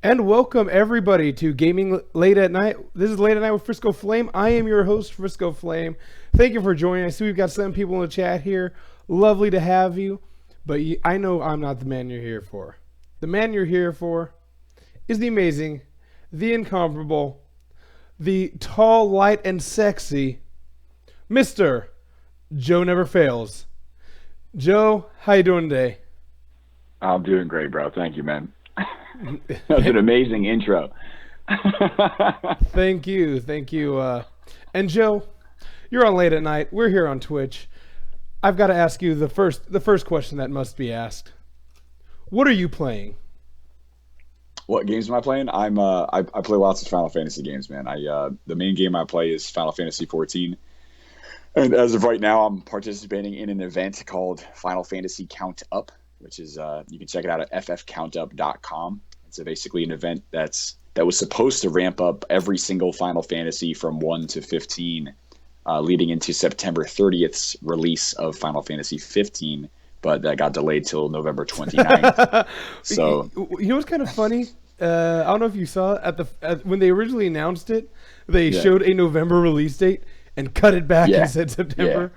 And welcome everybody to Gaming Late at Night. This is Late at Night with FriscoFlame. I am your host, FriscoFlame. Thank you for joining. I see we've got some people in the chat here. Lovely to have you. But I know I'm not the man you're here for. The man you're here for is the amazing, the incomparable, the tall, light, and sexy Mr. Joe Never Fails. Joe, how you doing today? I'm doing great, bro. Thank you, man. That's an amazing intro. Thank you. And Joe, you're on Late at Night. We're here on Twitch. I've got to ask you the first question that must be asked. What are you playing? What games am I playing? I play lots of Final Fantasy games, man. The main game I play is Final Fantasy 14. And as of right now, I'm participating in an event called Final Fantasy Count Up, which is you can check it out at ffcountup.com. It's basically an event that was supposed to ramp up every single Final Fantasy from 1 to 15, leading into September 30th's release of Final Fantasy 15, but that got delayed till November 29th. So you know what's kind of funny? I don't know if you saw when they originally announced it, they showed a November release date and cut it back and said September.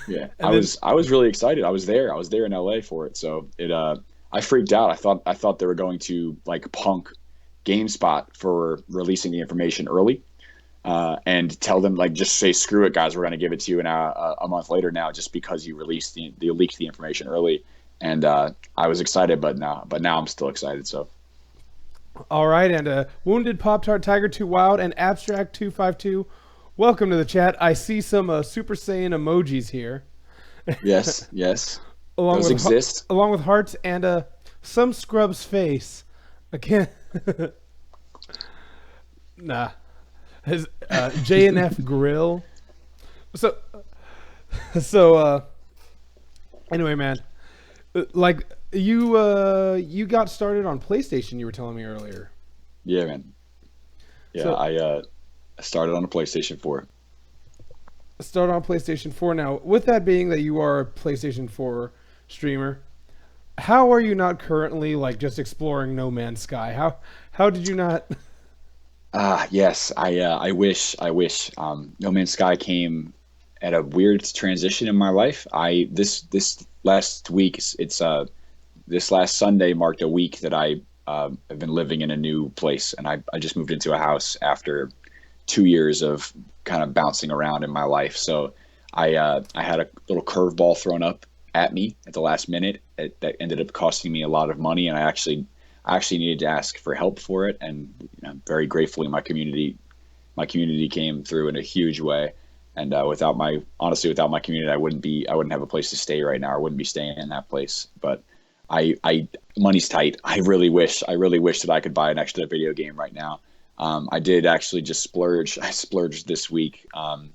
Yeah, I was really excited. I was there in LA for it. So I freaked out. I thought they were going to like punk GameSpot for releasing the information early, and tell them like just say screw it, guys. We're going to give it to you a month later now, just because you leaked the information early. And I was excited, but now I'm still excited. So. All right, and Wounded Pop Tart Tiger 2 Wild and Abstract 252. Welcome to the chat. I see some Super Saiyan emojis here. Yes. Those exist. Along with hearts and some scrub's face. I can't. Nah. His JNF Grill. So anyway, man. Like you got started on PlayStation, you were telling me earlier. Yeah, man. Yeah, so, I started on a PlayStation 4. Start on PlayStation 4 now. With that being that you are a PlayStation 4 streamer, how are you not currently like just exploring No Man's Sky? How did you not? Yes, I wish. No Man's Sky came at a weird transition in my life. This last week, this last Sunday marked a week that I have been living in a new place, and I just moved into a house after 2 years of kind of bouncing around in my life. So I had a little curveball thrown up at me at the last minute that ended up costing me a lot of money, and I actually needed to ask for help for it. And very gratefully, my community came through in a huge way. And without my community, I wouldn't have a place to stay right now. I wouldn't be staying in that place. But money's tight. I really wish that I could buy an extra video game right now. I did actually just splurge. I splurged this week. I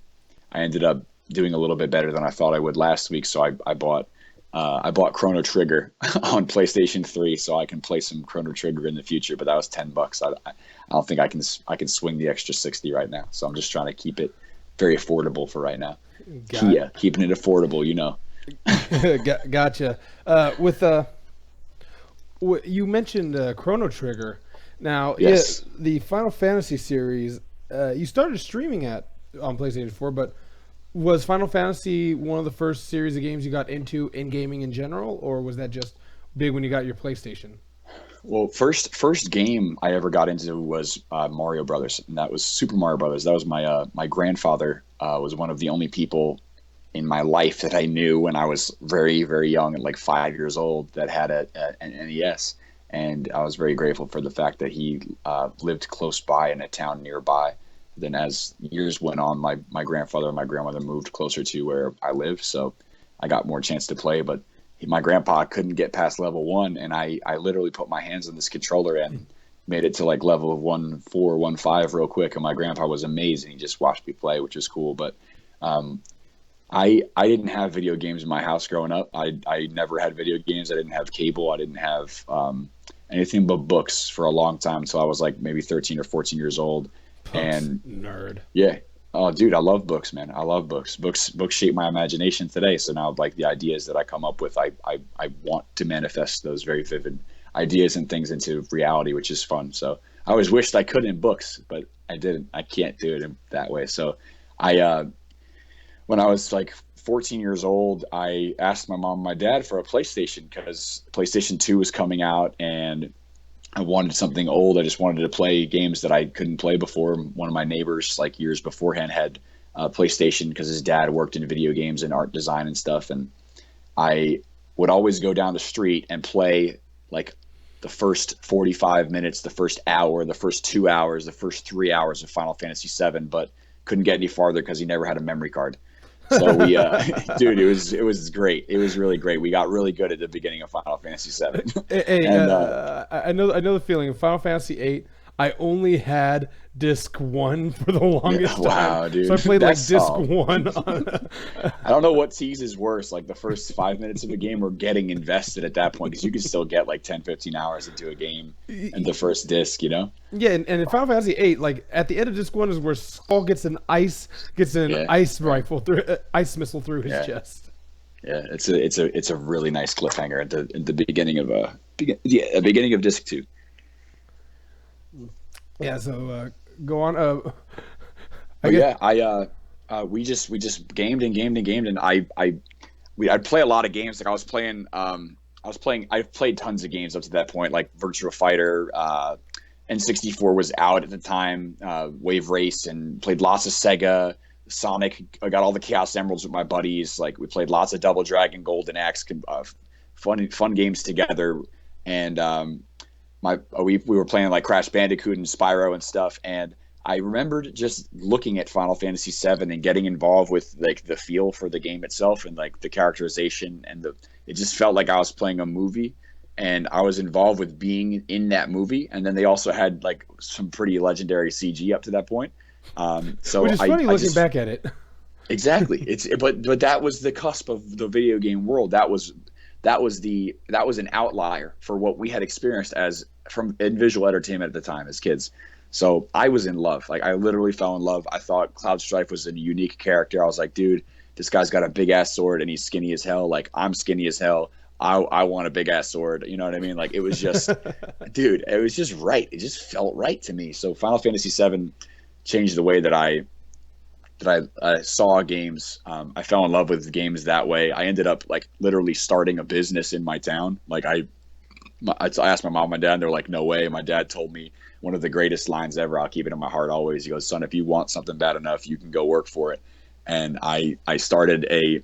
ended up doing a little bit better than I thought I would last week. So I bought Chrono Trigger on PlayStation 3, so I can play some Chrono Trigger in the future. But that was $10. I don't think I can swing the extra 60 right now. So I'm just trying to keep it very affordable for right now. Keeping it affordable, Gotcha. You mentioned Chrono Trigger. Now, yes. Yeah, the Final Fantasy series, you started streaming on PlayStation 4, but was Final Fantasy one of the first series of games you got into in gaming in general, or was that just big when you got your PlayStation? Well, first game I ever got into was Mario Brothers, and that was Super Mario Brothers. That was my grandfather was one of the only people in my life that I knew when I was very, very young, at like 5 years old, that had an NES. And I was very grateful for the fact that he lived close by in a town nearby. Then as years went on, my grandfather and my grandmother moved closer to where I live, so I got more chance to play. But my grandpa couldn't get past level 1, and I literally put my hands on this controller and made it to like level of 1.4, 1.5 real quick. And my grandpa was amazing. He just watched me play, which was cool. But I didn't have video games in my house growing up. I never had video games. I didn't have cable. I didn't have anything but books for a long time until I was like maybe 13 or 14 years old. And nerd. Yeah. Oh, dude, I love books, man. I love books. Books shape my imagination today. So now, like, the ideas that I come up with, I want to manifest those very vivid ideas and things into reality, which is fun. So I always wished I could in books, but I didn't. I can't do it in that way. So I when I was like 14 years old, I asked my mom and my dad for a PlayStation because PlayStation 2 was coming out and I wanted something old. I just wanted to play games that I couldn't play before. One of my neighbors, like years beforehand, had a PlayStation because his dad worked in video games and art design and stuff. And I would always go down the street and play like the first 45 minutes, the first hour, the first 2 hours, the first 3 hours of Final Fantasy VII, but couldn't get any farther because he never had a memory card. So we, dude, it was great. It was really great. We got really good at the beginning of Final Fantasy VII. Hey, And I know the feeling. In Final Fantasy VIII, I only had disc one for the longest time. Wow, dude. So I played like That's disc all. one. On, I don't know what teases worse, like the first 5 minutes of a game or getting invested at that point, because you can still get like 10, 15 hours into a game and the first disc, you know? yeah, and in Final Fantasy VIII, like at the end of disc one is where Skull gets an ice rifle through ice missile through his chest. Yeah, it's a really nice cliffhanger at the beginning of beginning of disc two. Yeah, so go on. We just gamed and I'd play a lot of games. Like I've played tons of games up to that point, like Virtua Fighter, N64 was out at the time, Wave Race, and played lots of Sega, Sonic. I got all the Chaos Emeralds with my buddies. Like we played lots of Double Dragon, Golden Axe, fun games together. And we were playing like Crash Bandicoot and Spyro and stuff. And I remembered just looking at Final Fantasy VII and getting involved with like the feel for the game itself and like the characterization and it just felt like I was playing a movie and I was involved with being in that movie. And then they also had like some pretty legendary CG up to that point. So which is funny looking back at it. Exactly. But that was the cusp of the video game world. That was an outlier for what we had experienced in visual entertainment at the time as kids. So I was in love. Like I literally fell in love. I thought Cloud Strife was a unique character. I was like, dude, this guy's got a big ass sword and he's skinny as hell. Like I'm skinny as hell. I want a big ass sword. You know what I mean? Like it was just, dude, it was just right. It just felt right to me. So Final Fantasy VII changed the way that I saw games. I fell in love with games that way. I ended up like literally starting a business in my town. Like I asked my mom and my dad, and they're like, no way. My dad told me one of the greatest lines ever. I'll keep it in my heart always. He goes, son, if you want something bad enough, you can go work for it. And I started a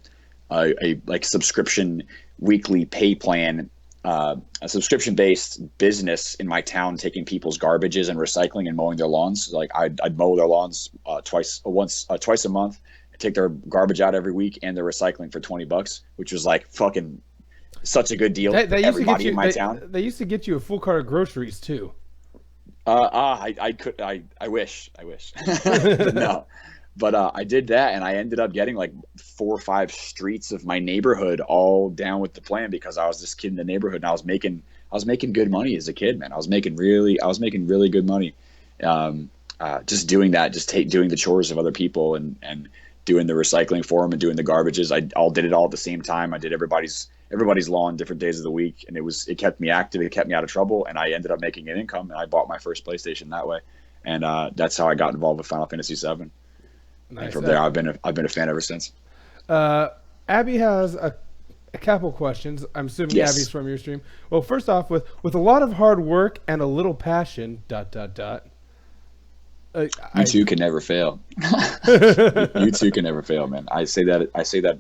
like subscription weekly pay plan, a subscription based business in my town, taking people's garbages and recycling and mowing their lawns. Like I'd mow their lawns twice a month, take their garbage out every week and their recycling for $20, which was like fucking such a good deal for everybody in my town. They used to get you a full cart of groceries too. I wish. No, but I did that, and I ended up getting like 4 or 5 streets of my neighborhood all down with the plan because I was this kid in the neighborhood, and I was making good money as a kid, man. I was making really good money, just doing that, doing the chores of other people and doing the recycling for them and doing the garbages. I all did it all at the same time. I did everybody's lawn different days of the week, and it kept me active, it kept me out of trouble, and I ended up making an income, and I bought my first PlayStation that way, and that's how I got involved with Final Fantasy VII. Nice. And from there, I've been a fan ever since. Abby has a couple questions. I'm assuming Yes. Abby's from your stream. Well, first off, with a lot of hard work and a little passion. ... You two can never fail. You two can never fail, man. I say that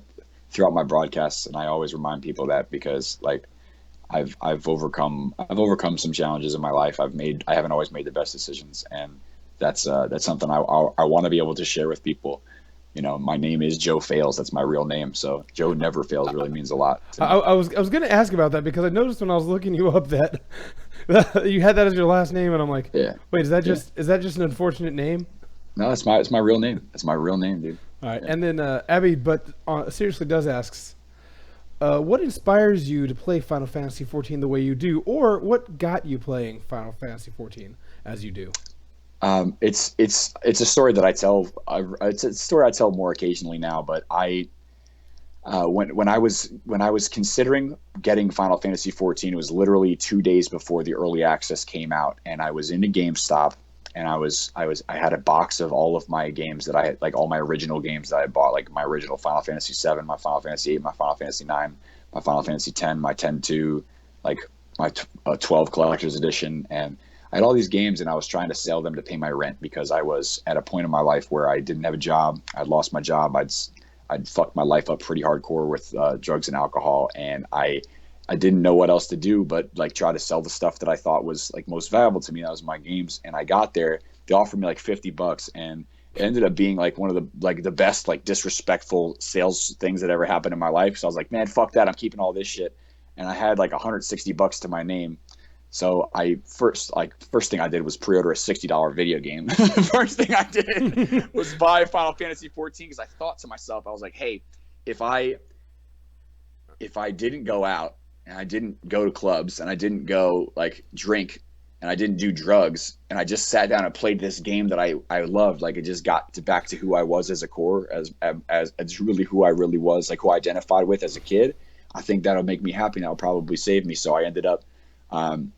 throughout my broadcasts, and I always remind people that because like I've overcome some challenges in my life. I haven't always made the best decisions, and that's something I want to be able to share with people. You know, my name is Joe Fails. That's my real name. So Joe Never Fails really means a lot to me. I was going to ask about that because I noticed when I was looking you up that you had that as your last name, and I'm like, yeah. Wait, is that just an unfortunate name? No, it's my real name. It's my real name, dude. All right, yeah. And then Abby, but seriously does asks, what inspires you to play Final Fantasy XIV the way you do, or what got you playing Final Fantasy XIV as you do? It's a story that I tell. It's a story I tell more occasionally now, but I when I was considering getting Final Fantasy 14, it was literally 2 days before the early access came out, and I was in a GameStop, and I had a box of all of my games that I had, like all my original games that I bought, like my original Final Fantasy 7, my Final Fantasy 8, my Final Fantasy 9, my Final Fantasy 10, my 10-2, like my 12 collector's edition, and I had all these games, and I was trying to sell them to pay my rent because I was at a point in my life where I didn't have a job. I'd lost my job. I'd fucked my life up pretty hardcore with drugs and alcohol, and I didn't know what else to do but like try to sell the stuff that I thought was like most valuable to me. That was my games, and I got there. They offered me like $50, and it ended up being like one of the best like disrespectful sales things that ever happened in my life. So I was like, man, fuck that. I'm keeping all this shit, and I had like $160 to my name. So first thing I did was pre-order a $60 video game. The first thing I did was buy Final Fantasy 14 because I thought to myself, I was like, hey, if I didn't go out and I didn't go to clubs and I didn't go like drink and I didn't do drugs and I just sat down and played this game that I loved, like it just got back to who I was as a core, as really who I really was, like who I identified with as a kid. I think that'll make me happy and that'll probably save me. So I ended up um,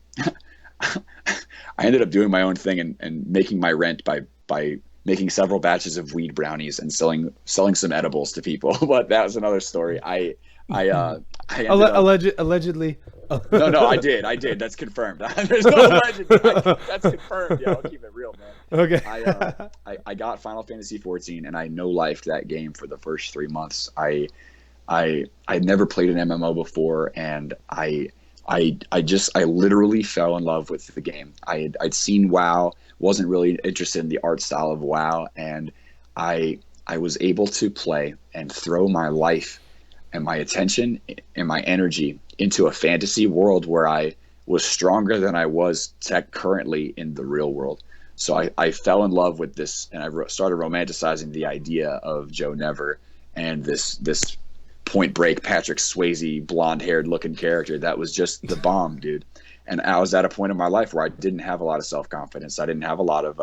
I ended up doing my own thing and making my rent by making several batches of weed brownies and selling some edibles to people. But that was another story. I ended up Allegedly. no, I did. That's confirmed. There's no legend. That's confirmed. Yeah, I'll keep it real, man. Okay. I got Final Fantasy 14 and I no lifed that game for the first 3 months. I'd never played an MMO before, and I literally fell in love with the game. I'd seen WoW, wasn't really interested in the art style of WoW, and I was able to play and throw my life and my attention and my energy into a fantasy world where I was stronger than I was currently in the real world. So I fell in love with this, and I started romanticizing the idea of Joe Never and this Point Break Patrick Swayze blonde haired looking character that was just the bomb, dude. And I was at a point in my life where I didn't have a lot of self confidence. I didn't have a lot of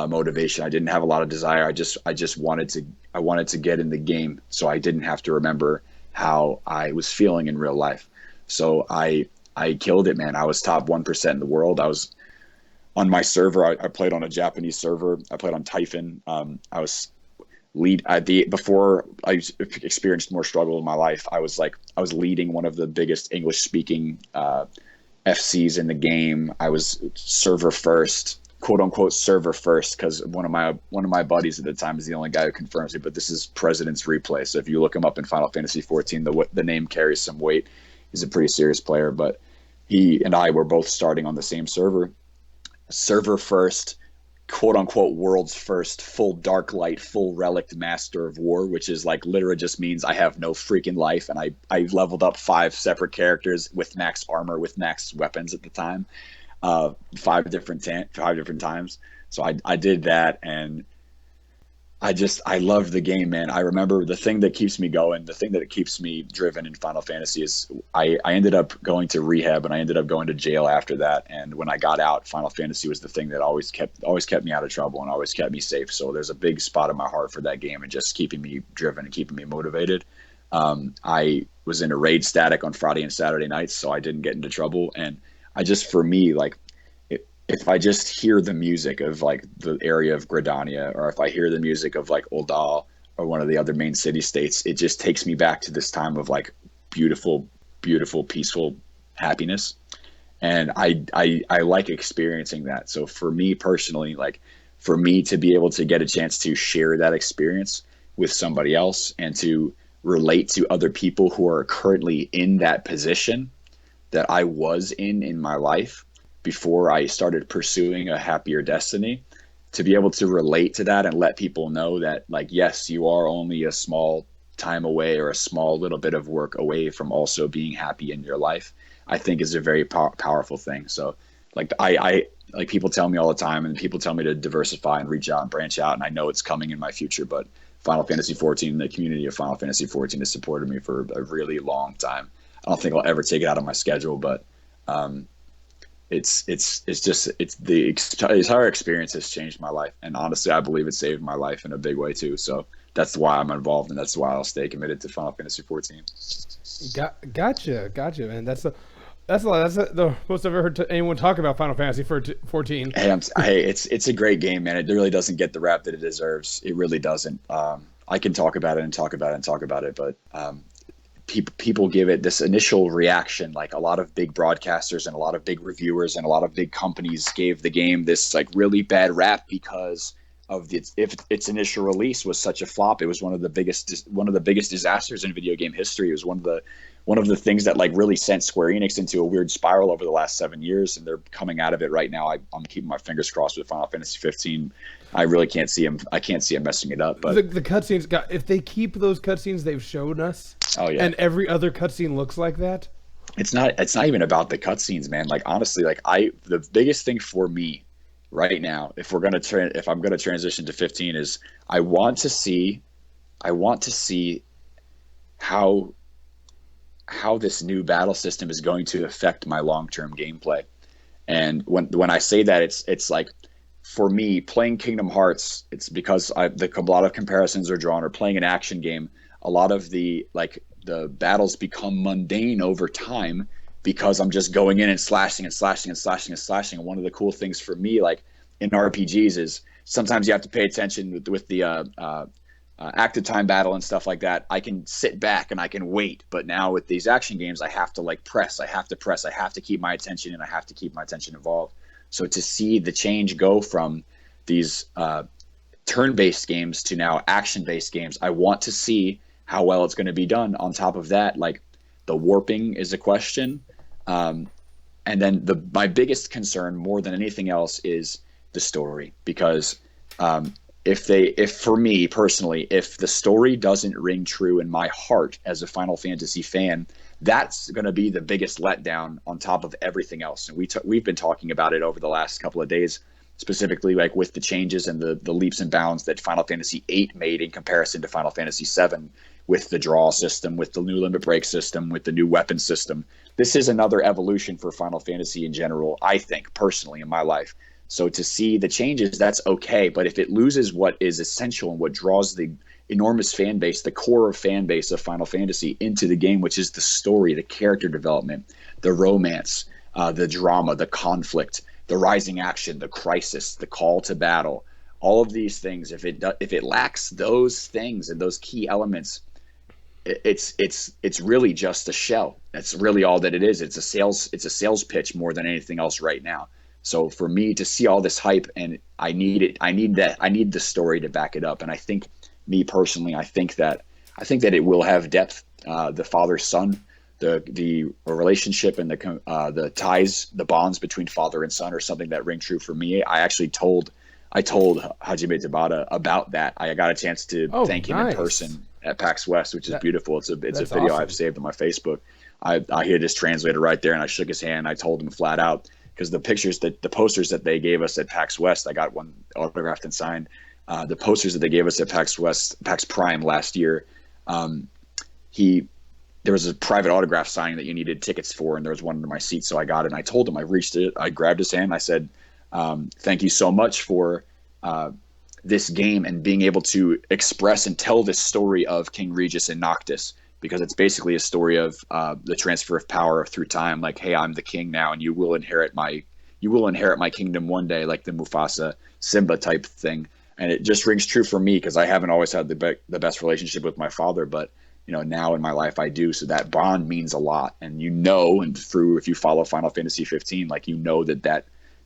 motivation. I didn't have a lot of desire. I just wanted to get in the game so I didn't have to remember how I was feeling in real life. So I killed it, man. I was top 1% in the world. I was on my server. I played on a Japanese server. I played on Typhon. I was before I experienced more struggle in my life. I was leading one of the biggest English speaking FCs in the game. I was server first, quote unquote server first, because one of my buddies at the time is the only guy who confirms it. But this is President's Replay, so if you look him up in Final Fantasy 14, the name carries some weight. He's a pretty serious player, but he and I were both starting on the same server first, quote unquote world's first full dark light, full relic master of war, which is like literally just means I have no freaking life. And I leveled up 5 separate characters with max armor, with max weapons at the time, 5 different times. So I did that, and I love the game, man. I remember the thing that keeps me going, the thing that keeps me driven in Final Fantasy is I ended up going to rehab, and I ended up going to jail after that. And when I got out, Final Fantasy was the thing that always kept me out of trouble and always kept me safe. So there's a big spot in my heart for that game and just keeping me driven and keeping me motivated. I was in a raid static on Friday and Saturday nights, so I didn't get into trouble. And for me, like, if I just hear the music of like the area of Gridania, or if I hear the music of like Uldal or one of the other main city states, it just takes me back to this time of like beautiful, beautiful, peaceful happiness. And I like experiencing that. So for me personally, like for me to be able to get a chance to share that experience with somebody else and to relate to other people who are currently in that position that I was in my life before I started pursuing a happier destiny, to be able to relate to that and let people know that, like, yes, you are only a small time away or a small little bit of work away from also being happy in your life, I think is a very powerful thing. So like I like, people tell me all the time, and people tell me to diversify and reach out and branch out, and I know it's coming in my future, but Final Fantasy 14, the community of Final Fantasy 14 has supported me for a really long time. I don't think I'll ever take it out of my schedule, but it's the entire experience has changed my life, and honestly I believe it saved my life in a big way too. So that's why I'm involved, and that's why I'll stay committed to Final Fantasy 14. Gotcha, man. That's the most I've ever heard anyone talk about Final Fantasy 14. Hey, it's a great game, man. It really doesn't get the rap that it deserves. It really doesn't. I can talk about it and talk about it and talk about it, but people give it this initial reaction. Like a lot of big broadcasters and a lot of big reviewers and a lot of big companies gave the game this like really bad rap because of its initial release was such a flop. It was one of the biggest disasters in video game history. It was one of the things that like really sent Square Enix into a weird spiral over the last 7 years, and they're coming out of it right now. I'm keeping my fingers crossed with Final Fantasy 15. I really can't see him. I can't see him messing it up. But the cutscenes if they keep those cutscenes they've shown us, oh yeah, and every other cutscene looks like that. It's not even about the cutscenes, man. Like honestly, like the biggest thing for me right now, if I'm gonna transition to 15, is I want to see how this new battle system is going to affect my long-term gameplay. And when I say that, it's like for me playing Kingdom Hearts, it's because a lot of comparisons are drawn, or playing an action game, a lot of the battles become mundane over time because I'm just going in and slashing and slashing and slashing and slashing. And one of the cool things for me, like in RPGs, is sometimes you have to pay attention with the active time battle and stuff like that. I can sit back and I can wait, but now with these action games, I have to like press. I have to keep my attention, and I have to keep my attention involved. So to see the change go from these turn-based games to now action-based games, I want to see how well it's going to be done. On top of that, like the warping is a question, and then my biggest concern more than anything else is the story, because if for me personally, if the story doesn't ring true in my heart as a Final Fantasy fan, that's going to be the biggest letdown on top of everything else. And we've been talking about it over the last couple of days, specifically like with the changes and the leaps and bounds that Final Fantasy VIII made in comparison to Final Fantasy VII, with the draw system, with the new limit break system, with the new weapon system. This is another evolution for Final Fantasy in general, I think, personally, in my life. So to see the changes, that's okay. But if it loses what is essential and what draws the enormous fan base, the core of fan base of Final Fantasy into the game, which is the story, the character development, the romance, the drama, the conflict, the rising action, the crisis, the call to battle, all of these things, if it lacks those things and those key elements, it's really just a shell. That's really all that it is. It's a sales pitch more than anything else right now. So for me to see all this hype, and I need the story to back it up. And I think, me personally, I think that it will have depth. The father son, the relationship and the ties, the bonds between father and son are something that ring true for me. I told Hajime Tabata about that. I got a chance to thank him in person at PAX West, which is beautiful. It's a video awesome. I've saved on my Facebook. I hit his translator right there, and I shook his hand. I told him flat out, because the posters that they gave us at PAX West, I got one autographed and signed. The posters that they gave us at PAX Prime last year, there was a private autograph signing that you needed tickets for, and there was one under my seat, so I got it. And I told him, I reached it, I grabbed his hand, I said, thank you so much for this game and being able to express and tell this story of King Regis and Noctis, because it's basically a story of the transfer of power through time. Like, hey, I'm the king now, and you will inherit my kingdom one day, like the Mufasa Simba type thing. And it just rings true for me, because I haven't always had the best relationship with my father, but now in my life I do. So that bond means a lot. And and through, if you follow Final Fantasy 15, like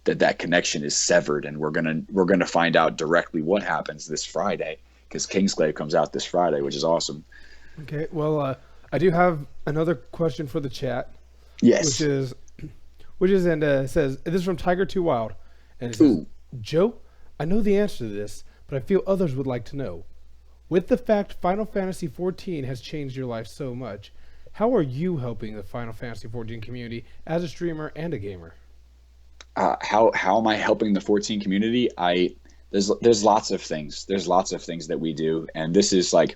that connection is severed, and we're gonna find out directly what happens this Friday, because Kingsglaive comes out this Friday, which is awesome. Okay, well, I do have another question for the chat. Yes. Which is and says, this is from Tiger 2 Wild, and it says, Joe, I know the answer to this, but I feel others would like to know. With the fact Final Fantasy 14 has changed your life so much, how are you helping the Final Fantasy 14 community as a streamer and a gamer? How am I helping the 14 community? There's lots of things. There's lots of things that we do, and this is like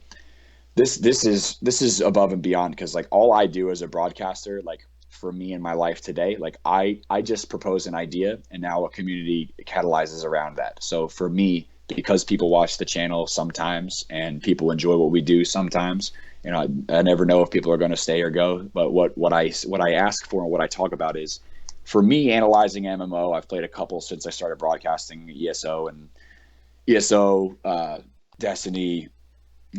this is above and beyond, because like all I do as a broadcaster, like for me in my life today, like I just propose an idea, and now a community catalyzes around that. So for me, because people watch the channel sometimes and people enjoy what we do sometimes. I never know if people are going to stay or go. But what I ask for and what I talk about is, for me, analyzing MMO. I've played a couple since I started broadcasting ESO, Destiny,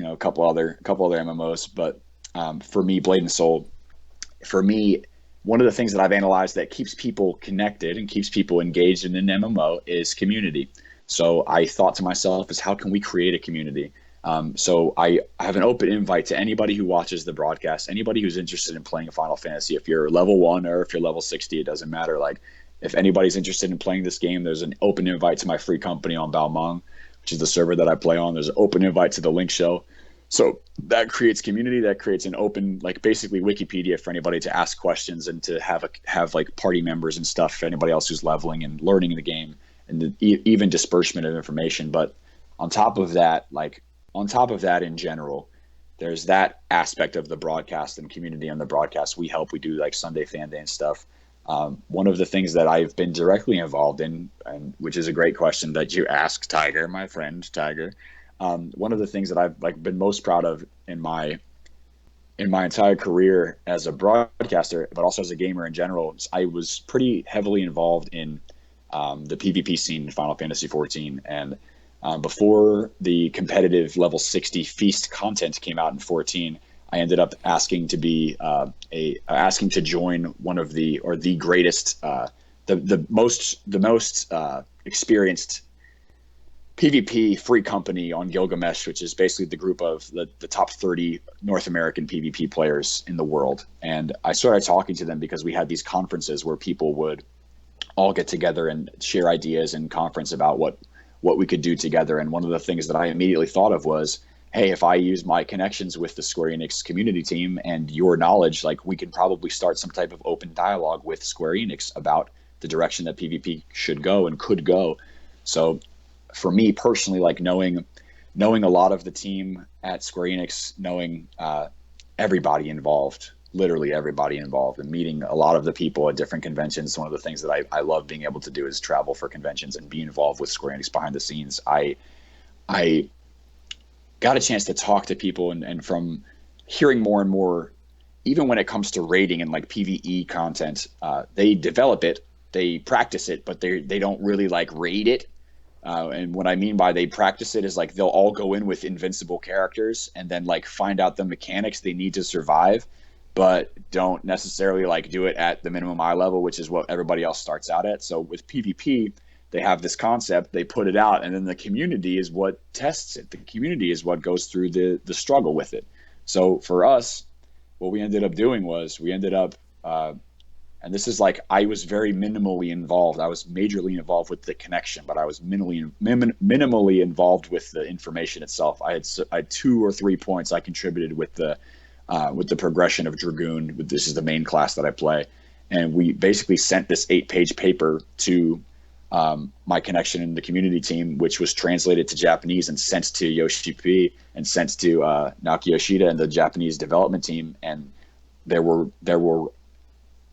a couple other MMOs. But for me, Blade and Soul, for me, one of the things that I've analyzed that keeps people connected and keeps people engaged in an MMO is community. So I thought to myself, is how can we create a community? So I have an open invite to anybody who watches the broadcast, anybody who's interested in playing Final Fantasy. If you're level 1 or if you're level 60, it doesn't matter. Like, if anybody's interested in playing this game, there's an open invite to my free company on Balmung, which is the server that I play on. There's an open invite to the Link Show. So that creates community, that creates an open, like, basically Wikipedia for anybody to ask questions and to have like party members and stuff for anybody else who's leveling and learning the game, and even disbursement of information. But on top of that, in general, there's that aspect of the broadcast and community on the broadcast. We do like Sunday Fan Day and stuff. One of the things that I've been directly involved in, and which is a great question that you asked, Tiger, my friend Tiger. One of the things that I've been most proud of in my entire career as a broadcaster, but also as a gamer in general, is I was pretty heavily involved in the PvP scene in Final Fantasy XIV. And before the competitive level 60 feast content came out in 14, I ended up asking to join one of the greatest, the most experienced PvP free company on Gilgamesh, which is basically the group of the top 30 North American PvP players in the world. And I started talking to them because we had these conferences where people would all get together and share ideas and conference about what we could do together. And one of the things that I immediately thought of was, hey, if I use my connections with the Square Enix community team and your knowledge, like, we could probably start some type of open dialogue with Square Enix about the direction that PvP should go and could go. So for me personally, like, knowing a lot of the team at Square Enix, knowing everybody involved, literally everybody involved, and meeting a lot of the people at different conventions. One of the things that I love being able to do is travel for conventions and be involved with Square Enix behind the scenes. I got a chance to talk to people, and from hearing more and more, even when it comes to raiding and like PvE content, they develop it, they practice it, but they don't really like raid it. And what I mean by they practice it is, like, they'll all go in with invincible characters and then like find out the mechanics they need to survive, but don't necessarily like do it at the minimum eye level, which is what everybody else starts out at. So with PvP, they have this concept, they put it out, and then the community is what tests it. The community is what goes through the struggle with it. So for us, what we ended up doing was and this is like, I was very minimally involved. I was majorly involved with the connection, but I was minimally involved with the information itself. I had 2 or 3 points I contributed with the progression of Dragoon. This is the main class that I play, and we basically sent this 8-page paper to my connection in the community team, which was translated to Japanese and sent to Yoshi P and sent to Naoki Yoshida and the Japanese development team. And there were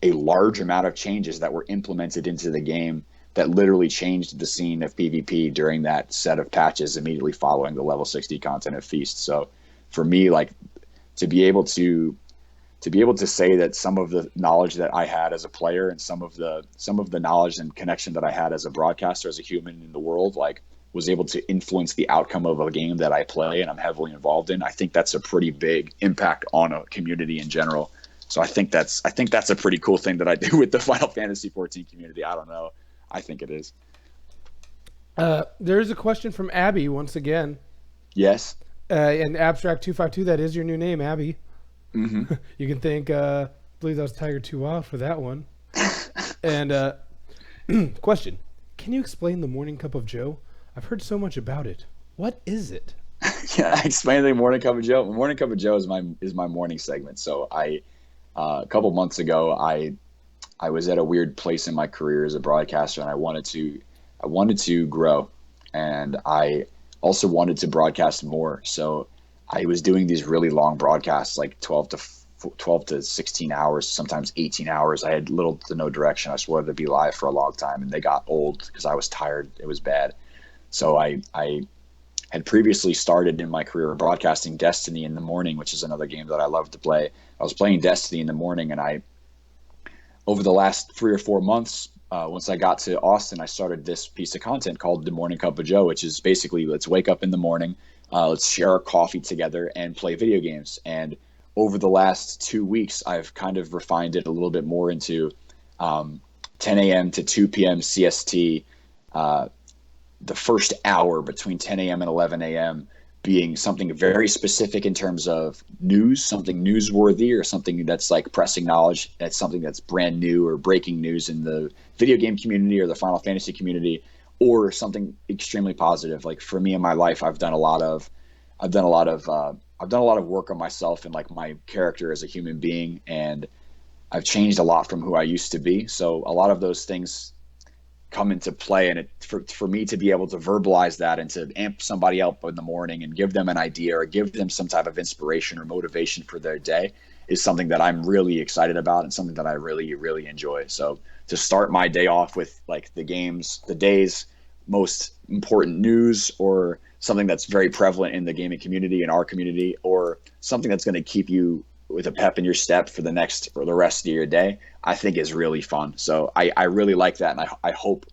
a large amount of changes that were implemented into the game that literally changed the scene of PvP during that set of patches immediately following the level 60 content of Feast. So for me, like, to be able to say that some of the knowledge that I had as a player and some of the knowledge and connection that I had as a broadcaster, as a human in the world, like, was able to influence the outcome of a game that I play and I'm heavily involved in, I think that's a pretty big impact on a community in general. So I think that's a pretty cool thing that I do with the Final Fantasy XIV community. I don't know. I think it is. There is a question from Abby once again. Yes. And Abstract 252, that is your new name, Abby. Mm-hmm. You can thank, I believe that was Tiger 2 Wild for that one. And question: can you explain the Morning Cup of Joe? I've heard so much about it. What is it? Yeah, I explained the Morning Cup of Joe. The Morning Cup of Joe is my morning segment. So a couple months ago, I was at a weird place in my career as a broadcaster, and I wanted to grow, and I also wanted to broadcast more. So I was doing these really long broadcasts, like 12 to 16 hours, sometimes 18 hours. I had little to no direction. I just wanted to be live for a long time, and they got old because I was tired. It was bad. So I had previously started in my career broadcasting Destiny in the morning, which is another game that I love to play. I was playing Destiny in the morning, and over the last 3 or 4 months, once I got to Austin, I started this piece of content called The Morning Cup of Joe, which is basically let's wake up in the morning, let's share our coffee together and play video games. And over the last 2 weeks, I've kind of refined it a little bit more into 10 a.m. to 2 p.m. CST, the first hour between 10 a.m. and 11 a.m. being something very specific in terms of news, something newsworthy or something that's like pressing knowledge. That's something that's brand new or breaking news in the video game community or the Final Fantasy community, or something extremely positive. Like for me in my life, I've done a lot of work on myself and like my character as a human being, and I've changed a lot from who I used to be. So a lot of those things come into play, and for me to be able to verbalize that and to amp somebody up in the morning and give them an idea or give them some type of inspiration or motivation for their day is something that I'm really excited about and something that I really, really enjoy. So to start my day off with like the day's most important news, or something that's very prevalent in the gaming community, in our community, or something that's going to keep you with a pep in your step for the rest of your day, I think is really fun. So I really like that, and I hope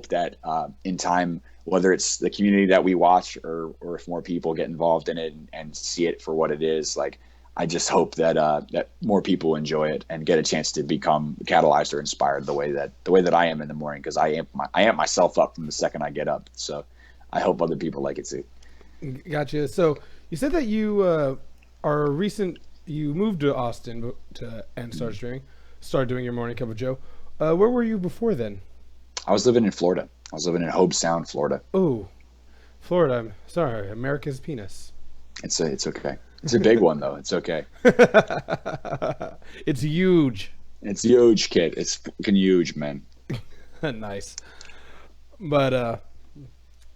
that in time, whether it's the community that we watch or if more people get involved in it and see it for what it is, like I just hope that that more people enjoy it and get a chance to become catalyzed or inspired the way that I am in the morning, because I amp myself up from the second I get up. So I hope other people like it too. Gotcha. So you said that you you moved to Austin and started doing your morning cup of Joe. Where were you before then? I was living in Florida. I was living in Hobe Sound, Florida. Oh, Florida. I'm sorry, America's penis. It's okay. It's a big one though. It's okay. It's huge. It's huge, kid. It's fucking huge, man. Nice. But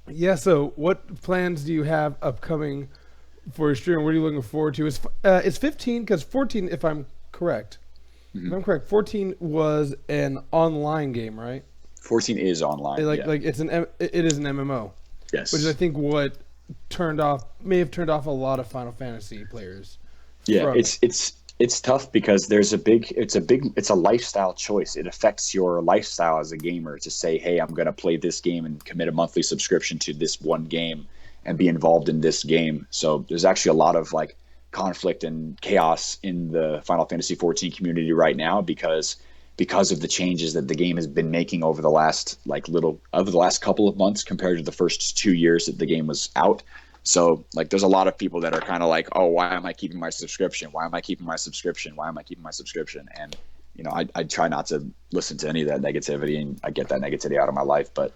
yeah. So, what plans do you have upcoming for your stream? What are you looking forward to? It's 15 because 14, if I'm correct. Mm-hmm. If I'm correct, 14 was an online game, right? 14 is online. Like it is an MMO. Yes. Which is, I think, what may have turned off a lot of Final Fantasy players. Yeah, it's tough because it's a lifestyle choice. It affects your lifestyle as a gamer to say, hey, I'm going to play this game and commit a monthly subscription to this one game and be involved in this game. So there's actually a lot of like conflict and chaos in the Final Fantasy 14 community right now because of the changes that the game has been making over the last couple of months compared to the first 2 years that the game was out. So like there's a lot of people that are kind of like, oh, why am I keeping my subscription? Why am I keeping my subscription? Why am I keeping my subscription? And I try not to listen to any of that negativity, and I get that negativity out of my life. But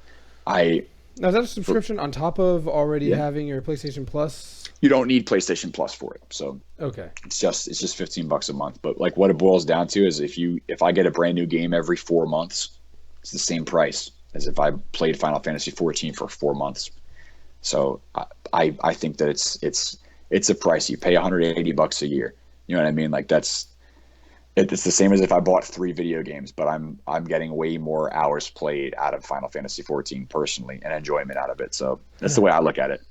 now, is that a subscription on top of already having your PlayStation Plus? You don't need PlayStation Plus for it. So okay, it's just $15 a month. But like what it boils down to is if I get a brand new game every 4 months, it's the same price as if I played Final Fantasy 14 for 4 months. So I think that it's a price. You pay $180 a year. You know what I mean? Like it's the same as if I bought 3 video games, but I'm getting way more hours played out of Final Fantasy 14 personally and enjoyment out of it. So that's the way I look at it.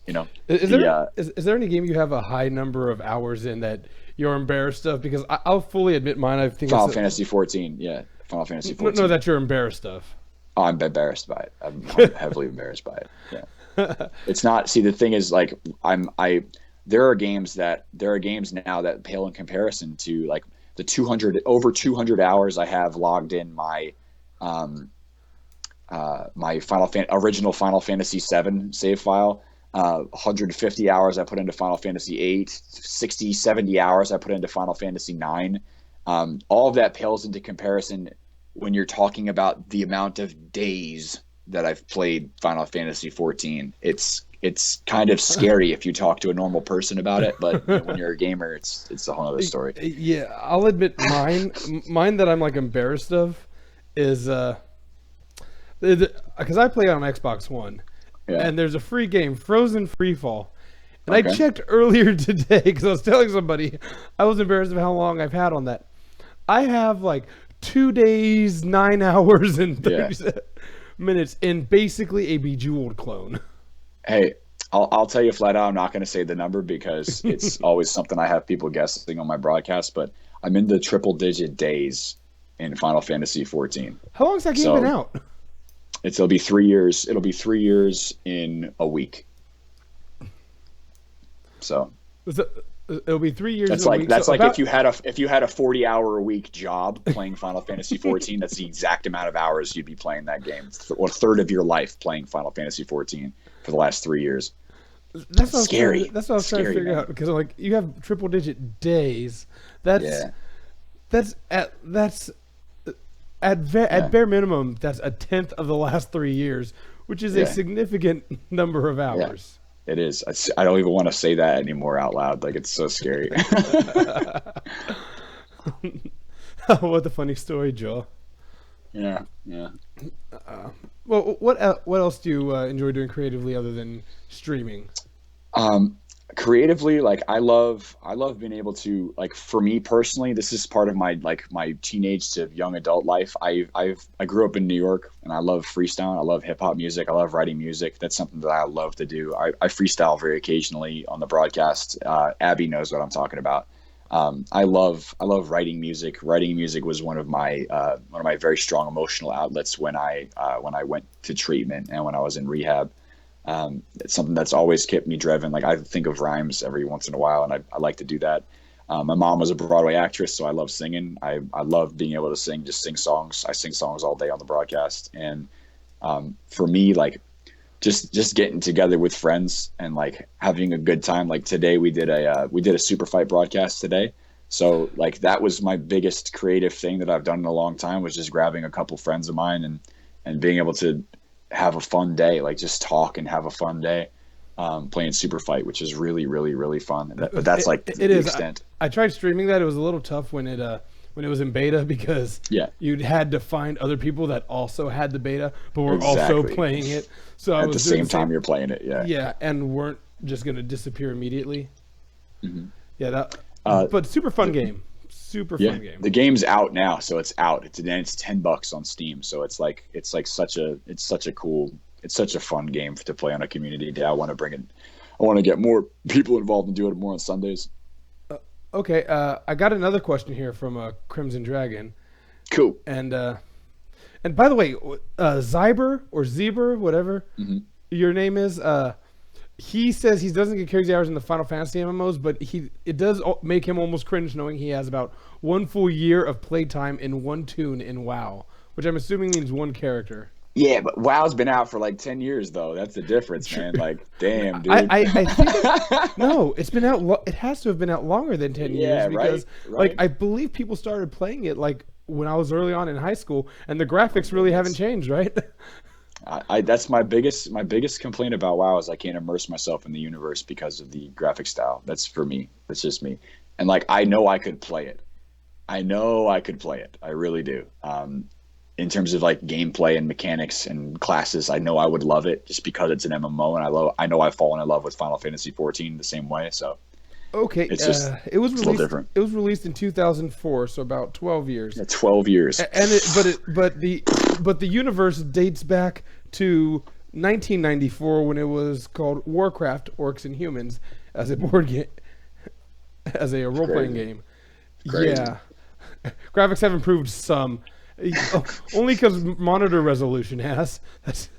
Is there any game you have a high number of hours in that you're embarrassed of? Because I'll fully admit mine. I think Final Fantasy 14. Yeah, Final Fantasy 14. No, that you're embarrassed of. Oh, I'm embarrassed by it. I'm heavily embarrassed by it. Yeah. It's not. See, the thing is, like, there are games now that pale in comparison to like the over 200 hours I have logged in my my original Final Fantasy 7 save file. 150 hours I put into Final Fantasy 8, 60, 70 hours I put into Final Fantasy 9. All of that pales into comparison when you're talking about the amount of days that I've played Final Fantasy 14. It's kind of scary if you talk to a normal person about it, but when you're a gamer, it's a whole other story. Yeah, I'll admit mine that I'm like embarrassed of is because I play on Xbox One, and there's a free game, Frozen Freefall, and I checked earlier today because I was telling somebody I was embarrassed of how long I've had on that. I have like 2 days, 9 hours, and 30 minutes in basically a Bejeweled clone. Hey, I'll tell you flat out, I'm not going to say the number because it's always something I have people guessing on my broadcast, but I'm in the triple digit days in Final Fantasy 14. How long's that game been So out? it'll be 3 years. It'll be 3 years in a week. So It'll be 3 years that's in a like week. that's So like about if you had a 40-hour a week job playing Final Fantasy 14, that's the exact amount of hours you'd be playing that game. Or a third of your life playing Final Fantasy 14 for the last 3 years. that's what I was trying. Scary. That's what I was trying to Scary, figure man. out because like you have triple digit days. That's Yeah. that's at Yeah. bare minimum that's a tenth of the last 3 years, which is a Yeah. significant number of Yeah. hours. It is. I don't even want to say that anymore out loud. Like it's so scary. What a funny story, Joe. Yeah. Yeah. Well, what else do you enjoy doing creatively other than streaming? Um, Creatively, like I love being able to, like, for me personally, this is part of my teenage to young adult life. I grew up in New York and I love freestyle. I love hip hop music. I love writing music. That's something that I love to do. I freestyle very occasionally on the broadcast. Abby knows what I'm talking about. I love writing music. Writing music was one of my very strong emotional outlets when I went to treatment and when I was in rehab. It's something that's always kept me driven. Like I think of rhymes every once in a while, and I like to do that. My mom was a Broadway actress, so I love singing. I love being able to sing, just sing songs. I sing songs all day on the broadcast, and for me, like just getting together with friends and like having a good time. Like today, we did a super fight broadcast today. So like that was my biggest creative thing that I've done in a long time, was just grabbing a couple friends of mine and being able to have a fun day, like just talk and have a fun day, playing Super Fight, which is really, really, really fun. But that's like It the is. extent. I tried streaming that. It was a little tough when it was in beta because Yeah, you'd had to find other people that also had the beta, but were also exactly. playing it. So I At the was doing same time you're playing it. Yeah. yeah, and weren't just gonna disappear immediately. Hmm. Yeah, that. Uh, But super fun the, game. Super yeah, fun game. the game's out now, so it's out. It's $10 on Steam, so it's like such a fun game to play on a community day. I want to bring it. I want to get more people involved and do it more on Sundays. Okay, I got another question here from Crimson Dragon, Cool. and by the way, Zyber or Zeber, whatever Hmm. your name is, he says he doesn't get crazy hours in the Final Fantasy MMOs, but it does make him almost cringe knowing he has about one full year of playtime in one tune in WoW, which I'm assuming means one character. Yeah, but WoW's been out for like 10 years though. That's the difference, man. Like, damn, dude. I think no, it's been out. It has to have been out longer than 10 years Yeah, because, right. like, I believe people started playing it like when I was early on in high school, and the graphics really haven't changed, right? I that's my biggest complaint about WoW is I can't immerse myself in the universe because of the graphic style. That's for me. That's just me. And like I know I could play it. I know I could play it. I really do. In terms of like gameplay and mechanics and classes, I know I would love it just because it's an MMO, and I know I've fallen in love with Final Fantasy 14 the same way. So Okay, it's just it was it's a little released. different. It was released in 2004, so about 12 years. Yeah, 12 years. And but the universe dates back to 1994 when it was called Warcraft: Orcs and Humans as a board game, as a role playing Crazy. game. Crazy. Yeah, graphics have improved some, only because monitor resolution has. That's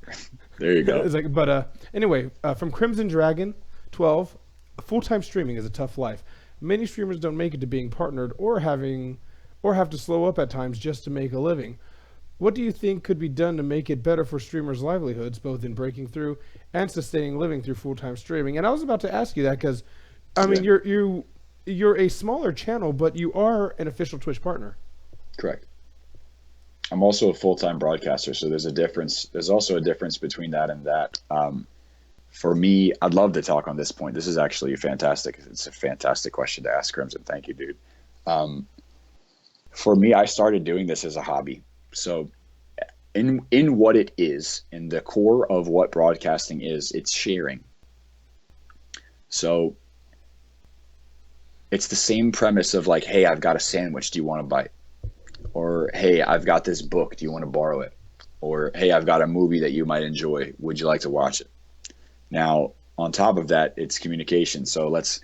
There you go. it's like, but anyway, from Crimson Dragon 12, full-time streaming is a tough life. Many streamers don't make it to being partnered or have to slow up at times just to make a living. What do you think could be done to make it better for streamers' livelihoods, both in breaking through and sustaining living through full-time streaming? And I was about to ask you that because, I mean, Yeah, you're a smaller channel, but you are an official Twitch partner. correct. I'm also a full-time broadcaster, so there's a difference. There's also a difference between that and that. For me, I'd love to talk on this point. This is actually fantastic. It's a fantastic question to ask, Crimson. Thank you, dude. Um, for me, I started doing this as a hobby. So in what it is, in the core of what broadcasting is, it's sharing. So it's the same premise of like, hey, I've got a sandwich. Do you want to bite? Or hey, I've got this book. Do you want to borrow it? Or hey, I've got a movie that you might enjoy. Would you like to watch it? Now, on top of that, it's communication. So let's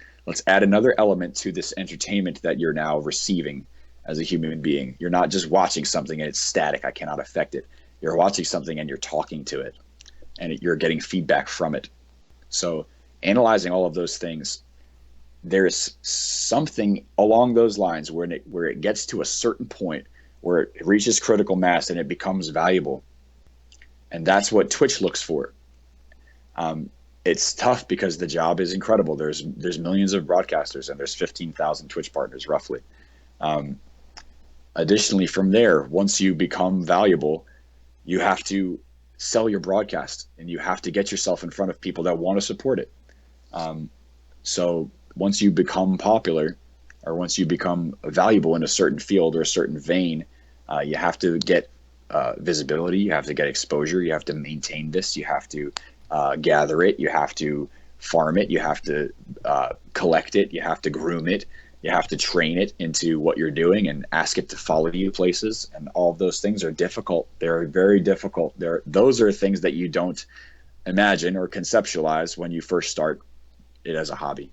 add another element to this entertainment that you're now receiving as a human being. You're not just watching something and it's static. I cannot affect it. You're watching something and you're talking to it, and you're getting feedback from it. So analyzing all of those things, there's something along those lines where it gets to a certain point where it reaches critical mass and it becomes valuable. And that's what Twitch looks for. It's tough because the job is incredible. There's millions of broadcasters and there's 15,000 Twitch partners roughly. Um, Additionally, from there, once you become valuable, you have to sell your broadcast and you have to get yourself in front of people that want to support it. So once you become popular, or once you become valuable in a certain field or a certain vein, you have to get visibility, you have to get exposure, you have to maintain this, you have to gather it, you have to farm it, you have to collect it, you have to groom it, you have to train it into what you're doing and ask it to follow you places. And all of those things are difficult. They're very difficult. Those are things that you don't imagine or conceptualize when you first start it as a hobby.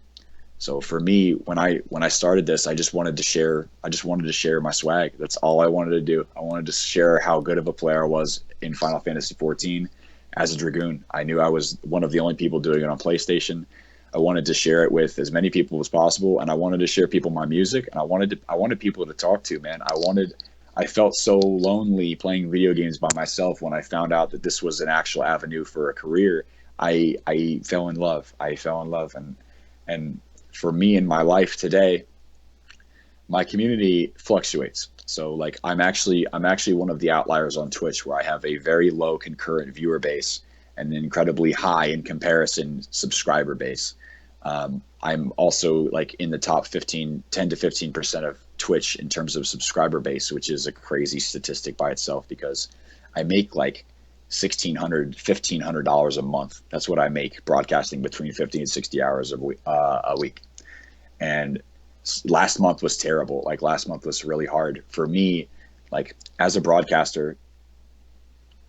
So for me, when I started this, I just wanted to share. I just wanted to share my swag. That's all I wanted to do. I wanted to share how good of a player I was in Final Fantasy 14 as a Dragoon. I knew I was one of the only people doing it on PlayStation. I wanted to share it with as many people as possible, and I wanted to share people my music, and I wanted people to talk to, man. I felt so lonely playing video games by myself when I found out that this was an actual avenue for a career. I fell in love. I fell in love, and for me in my life today, my community fluctuates. So like I'm actually one of the outliers on Twitch where I have a very low concurrent viewer base and an incredibly high in comparison subscriber base. I'm also like in the top 10 to 15% of Twitch in terms of subscriber base, which is a crazy statistic by itself because I make like $1,500 a month. That's what I make broadcasting between 50 and 60 hours a week. And last month was terrible. Like last month was really hard for me. Like as a broadcaster,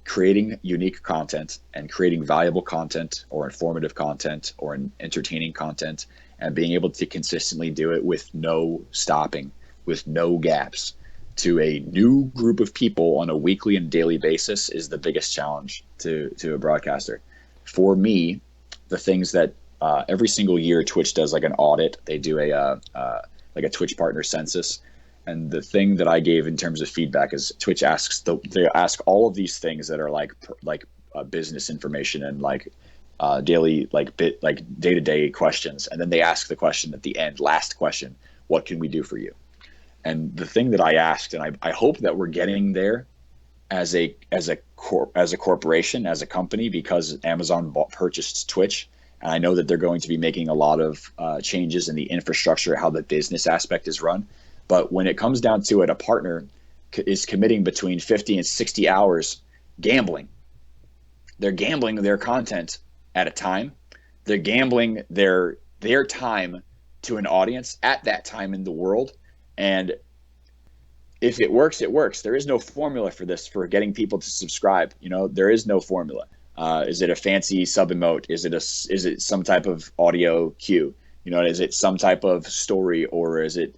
creating unique content and creating valuable content or informative content or entertaining content and being able to consistently do it with no stopping, with no gaps to a new group of people on a weekly and daily basis is the biggest challenge to a broadcaster. For me, the things that every single year Twitch does like an audit, they do like a Twitch partner census. And the thing that I gave in terms of feedback is Twitch they ask all of these things that are like business information and like daily like day-to-day questions, and then they ask the question at the end, last question, what can we do for you? And the thing that I asked, and I hope that we're getting there as a corporation, as a company, because Amazon purchased Twitch, and I know that they're going to be making a lot of changes in the infrastructure, how the business aspect is run. But when it comes down to it, a partner is committing between 50 and 60 hours gambling. They're gambling their content at a time. They're gambling their time to an audience at that time in the world. And if it works, it works. There is no formula for this, for getting people to subscribe. You know, there is no formula. Is it a fancy sub emote? Is it some type of audio cue? You know, is it some type of story, or is it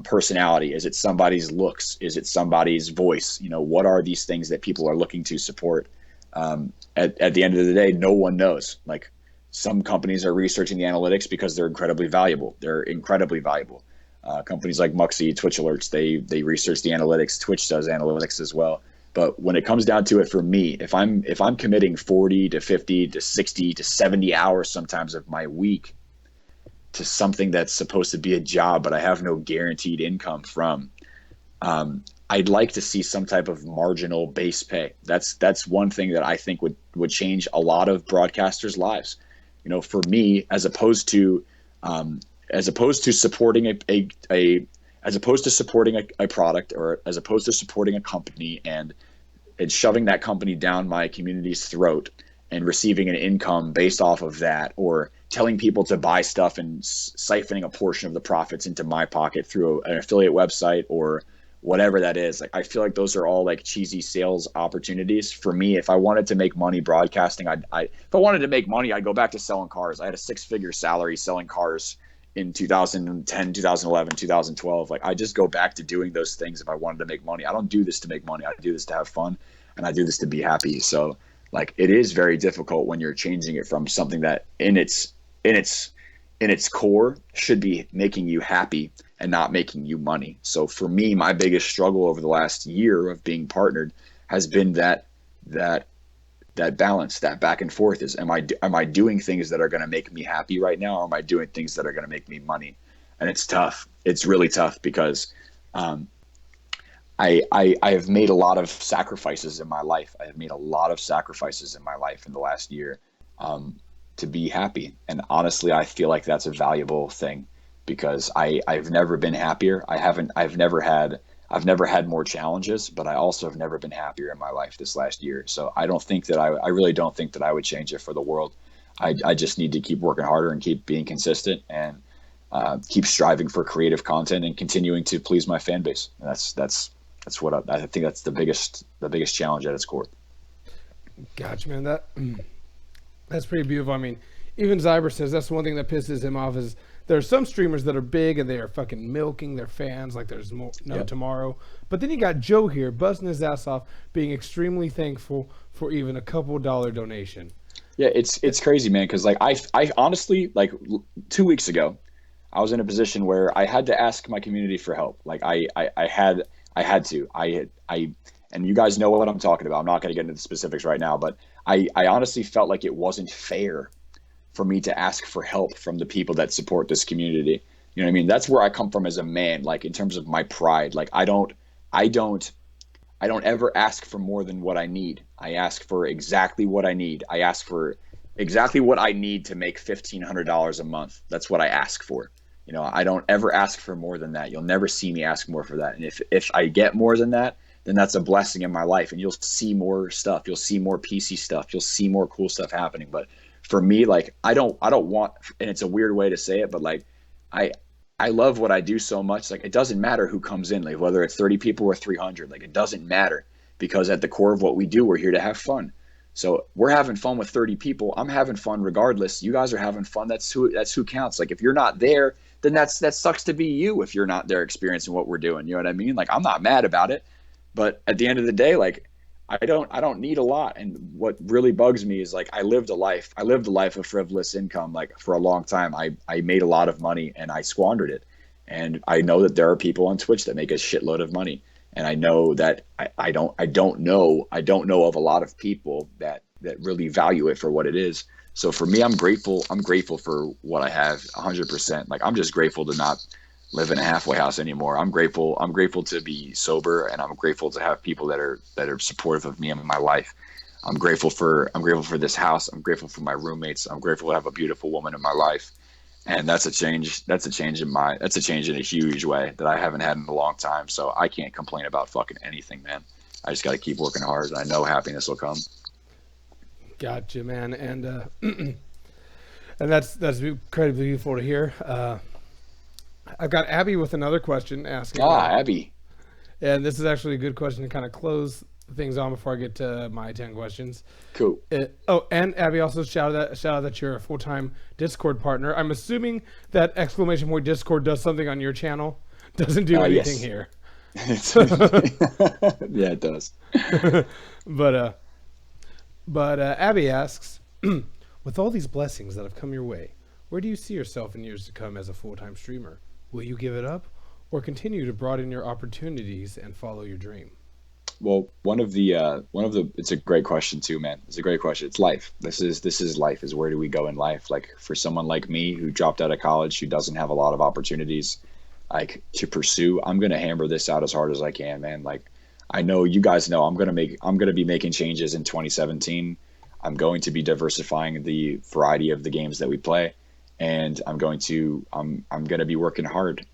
personality? Is it somebody's looks? Is it somebody's voice? You know, what are these things that people are looking to support? At the end of the day, no one knows. Like some companies are researching the analytics because they're incredibly valuable. They're incredibly valuable. Companies like Muxy, Twitch Alerts, they research the analytics. Twitch does analytics as well. But when it comes down to it, for me, if I'm committing 40 to 50 to 60 to 70 hours sometimes of my week to something that's supposed to be a job, but I have no guaranteed income from, I'd like to see some type of marginal base pay. That's one thing that I think would change a lot of broadcasters' lives. You know, for me, as opposed to supporting a product, or as opposed to supporting a company and shoving that company down my community's throat and receiving an income based off of that, or telling people to buy stuff and siphoning a portion of the profits into my pocket through an affiliate website or whatever that is. Like, I feel like those are all like cheesy sales opportunities for me. If I wanted to make money broadcasting, if I wanted to make money, I'd go back to selling cars. I had a 6-figure salary selling cars in 2010, 2011, 2012. Like, I just go back to doing those things if I wanted to make money. I don't do this to make money. I do this to have fun, and I do this to be happy. So like, it is very difficult when you're changing it from something that in its core should be making you happy and not making you money. So for me, my biggest struggle over the last year of being partnered has been that balance, that back and forth. Is, am I doing things that are going to make me happy right now, or am I doing things that are going to make me money? And it's tough. It's really tough because I have made a lot of sacrifices in my life. I have made a lot of sacrifices in my life in the last year, to be happy. And honestly, I feel like that's a valuable thing, because I've never been happier. I've never had more challenges, but I also have never been happier in my life this last year. So I really don't think that I would change it for the world. I just need to keep working harder and keep being consistent, and keep striving for creative content and continuing to please my fan base. And that's what I think that's the biggest challenge at its core. Gotcha, man. That's pretty beautiful. I mean, even Zyber says that's one thing that pisses him off is there are some streamers that are big and they are fucking milking their fans like there's no tomorrow. But then you got Joe here busting his ass off, being extremely thankful for even a couple dollar donation. Yeah, it's crazy, man. Because like I honestly, like 2 weeks ago, I was in a position where I had to ask my community for help. Like I had to. And you guys know what I'm talking about. I'm not going to get into the specifics right now, but I honestly felt like it wasn't fair for me to ask for help from the people that support this community. You know what I mean? That's where I come from as a man, like in terms of my pride. Like I don't ever ask for more than what I need. I ask for exactly what I need. I ask for exactly what I need to make $1,500 a month. That's what I ask for. You know, I don't ever ask for more than that. You'll never see me ask more for that. And if I get more than that, then that's a blessing in my life. And you'll see more stuff. You'll see more PC stuff. You'll see more cool stuff happening. But for me, like, I don't want, and it's a weird way to say it, but like, I love what I do so much. Like, it doesn't matter who comes in, like whether it's 30 people or 300, like it doesn't matter, because at the core of what we do, we're here to have fun. So we're having fun with 30 people. I'm having fun regardless. You guys are having fun. That's who counts. Like, if you're not there, then that sucks to be you if you're not there experiencing what we're doing. You know what I mean? Like, I'm not mad about it. But at the end of the day, like, I don't need a lot. And what really bugs me is, like, I lived a life of frivolous income. Like, for a long time, I made a lot of money and I squandered it. And I know that there are people on Twitch that make a shitload of money. And I know that I don't know of a lot of people that really value it for what it is. So for me, I'm grateful for what I have 100%. Like, I'm just grateful to not live in a halfway house anymore. I'm grateful to be sober, and I'm grateful to have people that are supportive of me in my life. I'm grateful for this house. I'm grateful for my roommates. I'm grateful to have a beautiful woman in my life. And that's a change in a huge way that I haven't had in a long time. So I can't complain about fucking anything, man. I just got to keep working hard, and I know happiness will come. Gotcha, man. And and that's incredibly beautiful to hear. I've got Abby with another question asking. Abby. And this is actually a good question to kind of close things on before I get to my 10 questions. Cool. And Abby also shouted out that you're a full-time Discord partner. I'm assuming that ! Discord does something on your channel. Doesn't do anything here. Yeah, it does. But Abby asks, with all these blessings that have come your way, where do you see yourself in years to come as a full-time streamer? Will you give it up or continue to broaden your opportunities and follow your dream? Well, it's a great question too, man. It's a great question. It's life. This is life, is where do we go in life? Like, for someone like me who dropped out of college, who doesn't have a lot of opportunities like to pursue, I'm going to hammer this out as hard as I can, man. Like, I know you guys know I'm going to be making changes in 2017. I'm going to be diversifying the variety of the games that we play, and I'm going to be working hard.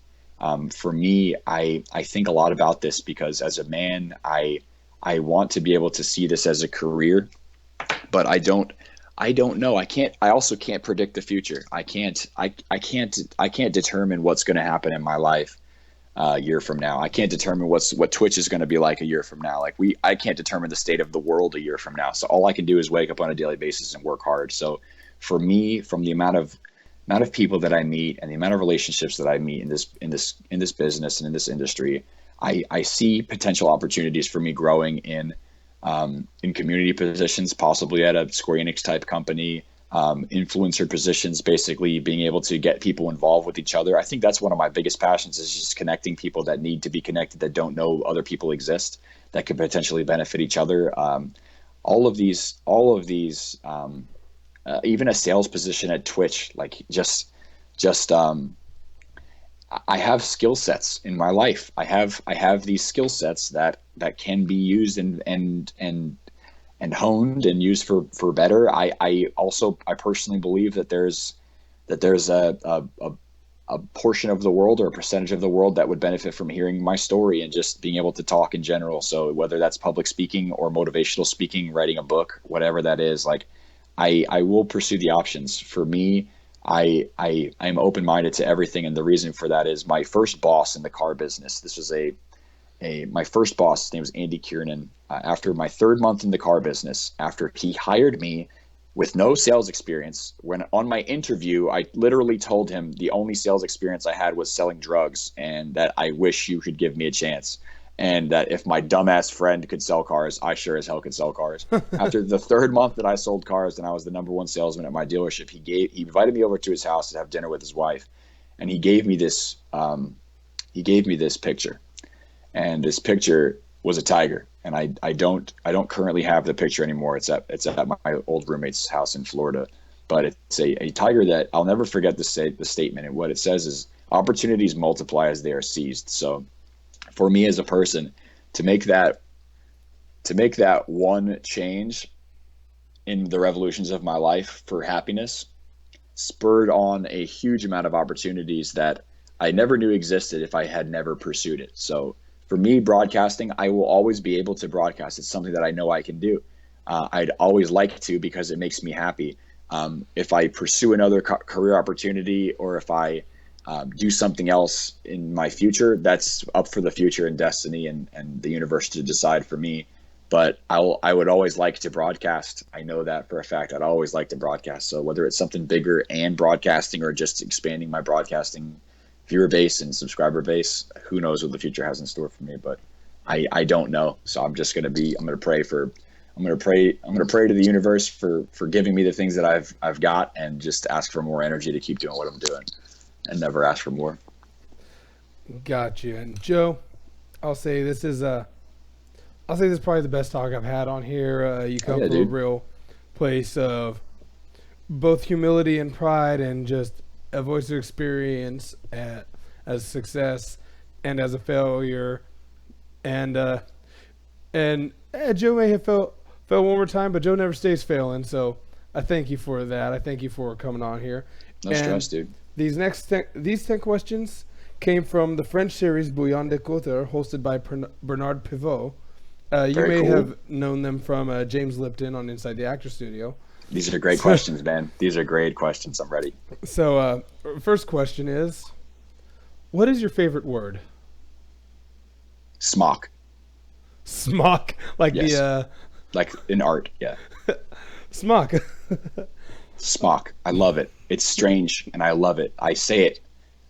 For me, I think a lot about this because as a man, I want to be able to see this as a career, but I don't know. I also can't predict the future. I can't determine what's going to happen in my life. a year from now. I can't determine what Twitch is going to be like a year from now. Like I can't determine the state of the world a year from now. So all I can do is wake up on a daily basis and work hard. So for me, from the amount of people that I meet and the amount of relationships that I meet in this business and in this industry, I see potential opportunities for me growing in community positions, possibly at a Square Enix type company, influencer positions, basically being able to get people involved with each other. I think that's one of my biggest passions, is just connecting people that need to be connected, that don't know other people exist, that could potentially benefit each other. All of these, even a sales position at Twitch, like just I have skill sets in my life. I have these skill sets that can be used and honed and used for better. I personally believe that there's a portion of the world, or a percentage of the world, that would benefit from hearing my story and just being able to talk in general. So whether that's public speaking or motivational speaking, writing a book, whatever that is, like I will pursue the options. For me, I'm open-minded to everything, and the reason for that is my first boss in the car business. This was my first boss. His name was Andy Kiernan. After my third month in the car business, after he hired me with no sales experience, when on my interview, I literally told him the only sales experience I had was selling drugs, and that I wish you could give me a chance. And that if my dumbass friend could sell cars, I sure as hell could sell cars. After the third month that I sold cars and I was the number one salesman at my dealership, he invited me over to his house to have dinner with his wife, and he gave me this picture, and this picture was a tiger. And I don't currently have the picture anymore. It's at my old roommate's house in Florida, but it's a tiger that I'll never forget. The statement, and what it says is, opportunities multiply as they are seized. So for me as a person, to make that one change in the revolutions of my life for happiness spurred on a huge amount of opportunities that I never knew existed if I had never pursued it. So for me, broadcasting, I will always be able to broadcast. It's something that I know I can do. I'd always like to, because it makes me happy. If I pursue another career opportunity, or if I do something else in my future, that's up for the future and destiny and the universe to decide for me. But I would always like to broadcast. I know that for a fact. I'd always like to broadcast. So whether it's something bigger and broadcasting, or just expanding my broadcasting viewer base and subscriber base, who knows what the future has in store for me. But I don't know. So I'm going to pray to the universe for giving me the things that I've got, and just ask for more energy to keep doing what I'm doing, and never ask for more. Gotcha. And Joe, I'll say this is probably the best talk I've had on here. You come from a real place of both humility and pride, and just a voice of experience as success and as a failure. And Joe may have failed one more time, but Joe never stays failing. So I thank you for that. I thank you for coming on here. No stress, dude. These 10 questions came from the French series Bouillon de Coteur, hosted by Bernard Pivot. You may have known them from James Lipton on Inside the Actor Studio. These are great questions, man. These are great questions. I'm ready. So, first question is, what is your favorite word? Smock. Smock, like yes. Like in art, yeah. Smock. Smock. I love it. It's strange, and I love it. I say it.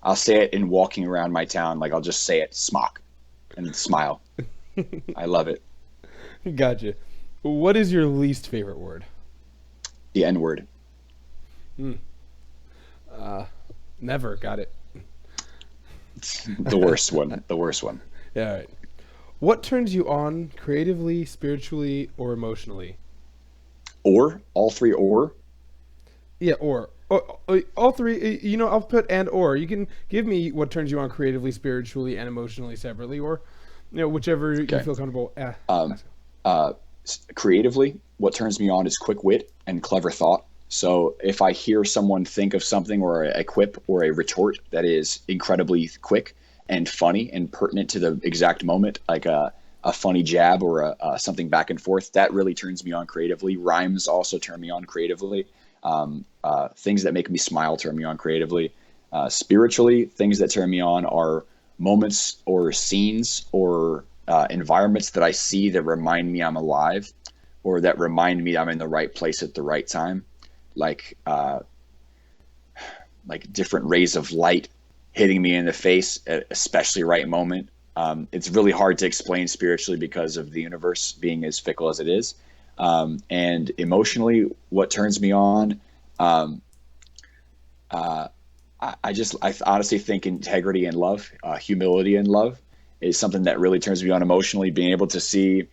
I'll say it in walking around my town. Like, I'll just say it, smock, and smile. I love it. Gotcha. What is your least favorite word? The N-word. Never. Got it. The worst one. The worst one. Yeah. All right. What turns you on creatively, spiritually, or emotionally? Or? All three or? Yeah, or. All three. I'll put and or. You can give me what turns you on creatively, spiritually, and emotionally separately, or whichever you feel comfortable. Creatively, what turns me on is quick wit and clever thought. So if I hear someone think of something, or a quip or a retort that is incredibly quick and funny and pertinent to the exact moment, like a funny jab or something back and forth, that really turns me on creatively. Rhymes also turn me on creatively. Things that make me smile turn me on creatively. Spiritually, things that turn me on are moments or scenes or environments that I see that remind me I'm alive, or that remind me I'm in the right place at the right time, like different rays of light hitting me in the face at especially right moment. It's really hard to explain spiritually because of the universe being as fickle as it is. And emotionally, what turns me on, I honestly think integrity and love, humility and love, is something that really turns me on emotionally. Being able to see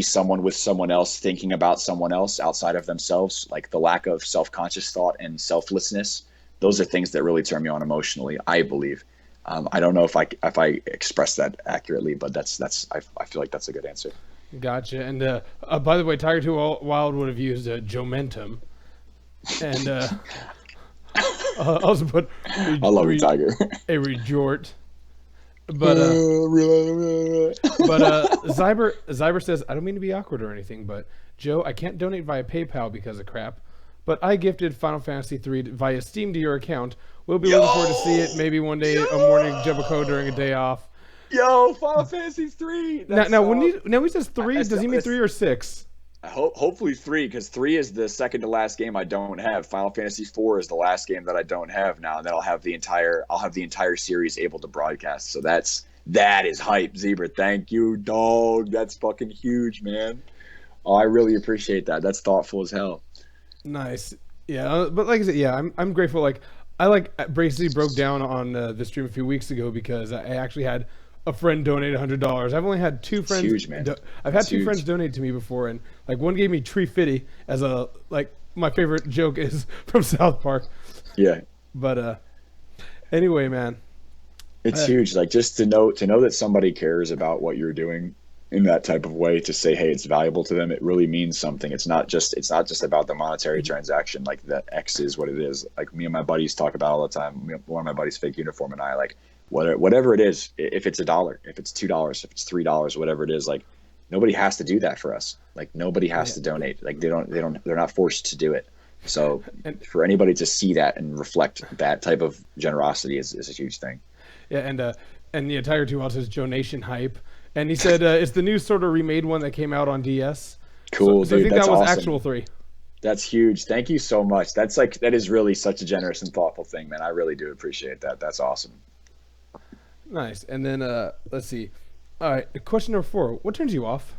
someone with someone else thinking about someone else outside of themselves, like the lack of self-conscious thought and selflessness. Those are things that really turn me on emotionally, I believe. I don't know if I expressed that accurately, but I feel like that's a good answer. Gotcha. And by the way, Tiger Too Wild would have used Jomentum, and also put I love you, Tiger. a retort. But Zyber says, I don't mean to be awkward or anything, but Joe, I can't donate via PayPal because of crap, but I gifted Final Fantasy 3 via Steam to your account. We'll be looking forward to see it maybe one day, a morning, jump a code during a day off. Yo, Final Fantasy 3. Now when he says 3, does he mean 3 or 6? Hopefully 3, because 3 is the second to last game I don't have. Final Fantasy 4 is the last game that I don't have now, and then I'll have the entire series able to broadcast. So that is hype, Zebra. Thank you, dog. That's fucking huge, man. Oh, I really appreciate that. That's thoughtful as hell. Nice. Yeah, but like I said, yeah, I'm grateful. Like I basically broke down on the stream a few weeks ago because I actually had a friend donate $100. I've only had two friends. Huge, man. I've had two friends donate to me before, and like one gave me Tree Fitty as a my favorite joke is from South Park. Yeah. But anyway, man, it's huge. Like just to know that somebody cares about what you're doing in that type of way, to say, hey, it's valuable to them. It really means something. It's not just about the monetary transaction. Like the X is what it is. Like me and my buddies talk about all the time. One of my buddies, Fake Uniform, and I, like, whatever it is, if it's $1, if it's $2, if it's $3, whatever it is, like nobody has to do that for us. Like nobody has to donate. Like they're not forced to do it. So for anybody to see that and reflect that type of generosity is a huge thing. Yeah, and yeah, Tiger 2 Wild says Joe Nation hype, and he said it's the new sort of remade one that came out on DS. Cool, so dude. I think That's that was awesome. actual 3. That's huge. Thank you so much. That is really such a generous and thoughtful thing, man. I really do appreciate that. That's awesome. Nice. And then let's see. All right, question number 4. What turns you off?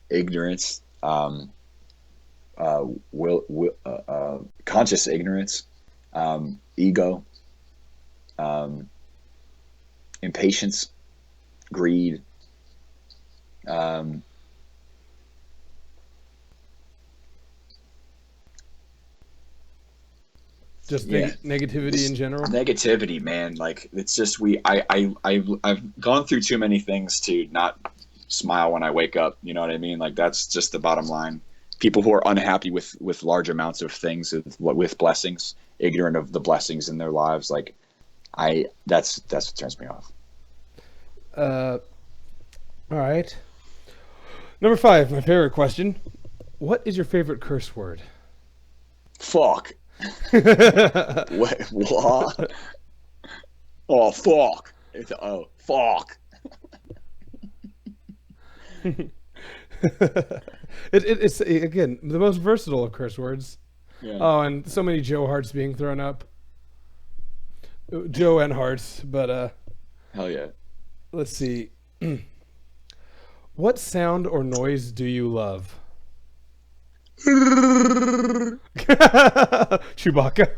Ignorance. Conscious ignorance. Ego. Impatience. Greed. Just negativity in general. Negativity, man. Like it's just I've gone through too many things to not smile when I wake up. You know what I mean? Like that's just the bottom line. People who are unhappy with large amounts of things, with blessings, ignorant of the blessings in their lives. Like that's what turns me off. All right. Number 5, my favorite question. What is your favorite curse word? Fuck. What? Oh, fuck. Fuck. It's again the most versatile of curse words. Yeah. Oh, and so many Joe hearts being thrown up. Joe and hearts, but Hell yeah. let's see. What sound or noise do you love? Chewbacca.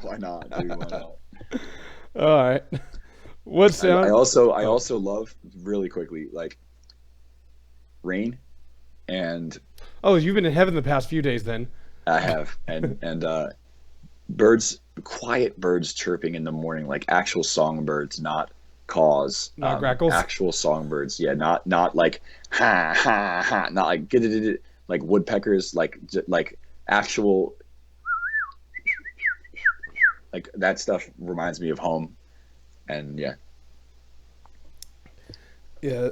Why not, dude? Why not? All right. What sound? I also love, really quickly, like rain, and Oh, you've been in heaven the past few days then. I have, and birds, quiet birds chirping in the morning, like actual songbirds, not caws, Not grackles? actual songbirds. Yeah, not like ha ha ha, not like like woodpeckers, like actual, like that stuff reminds me of home, and yeah. Yeah,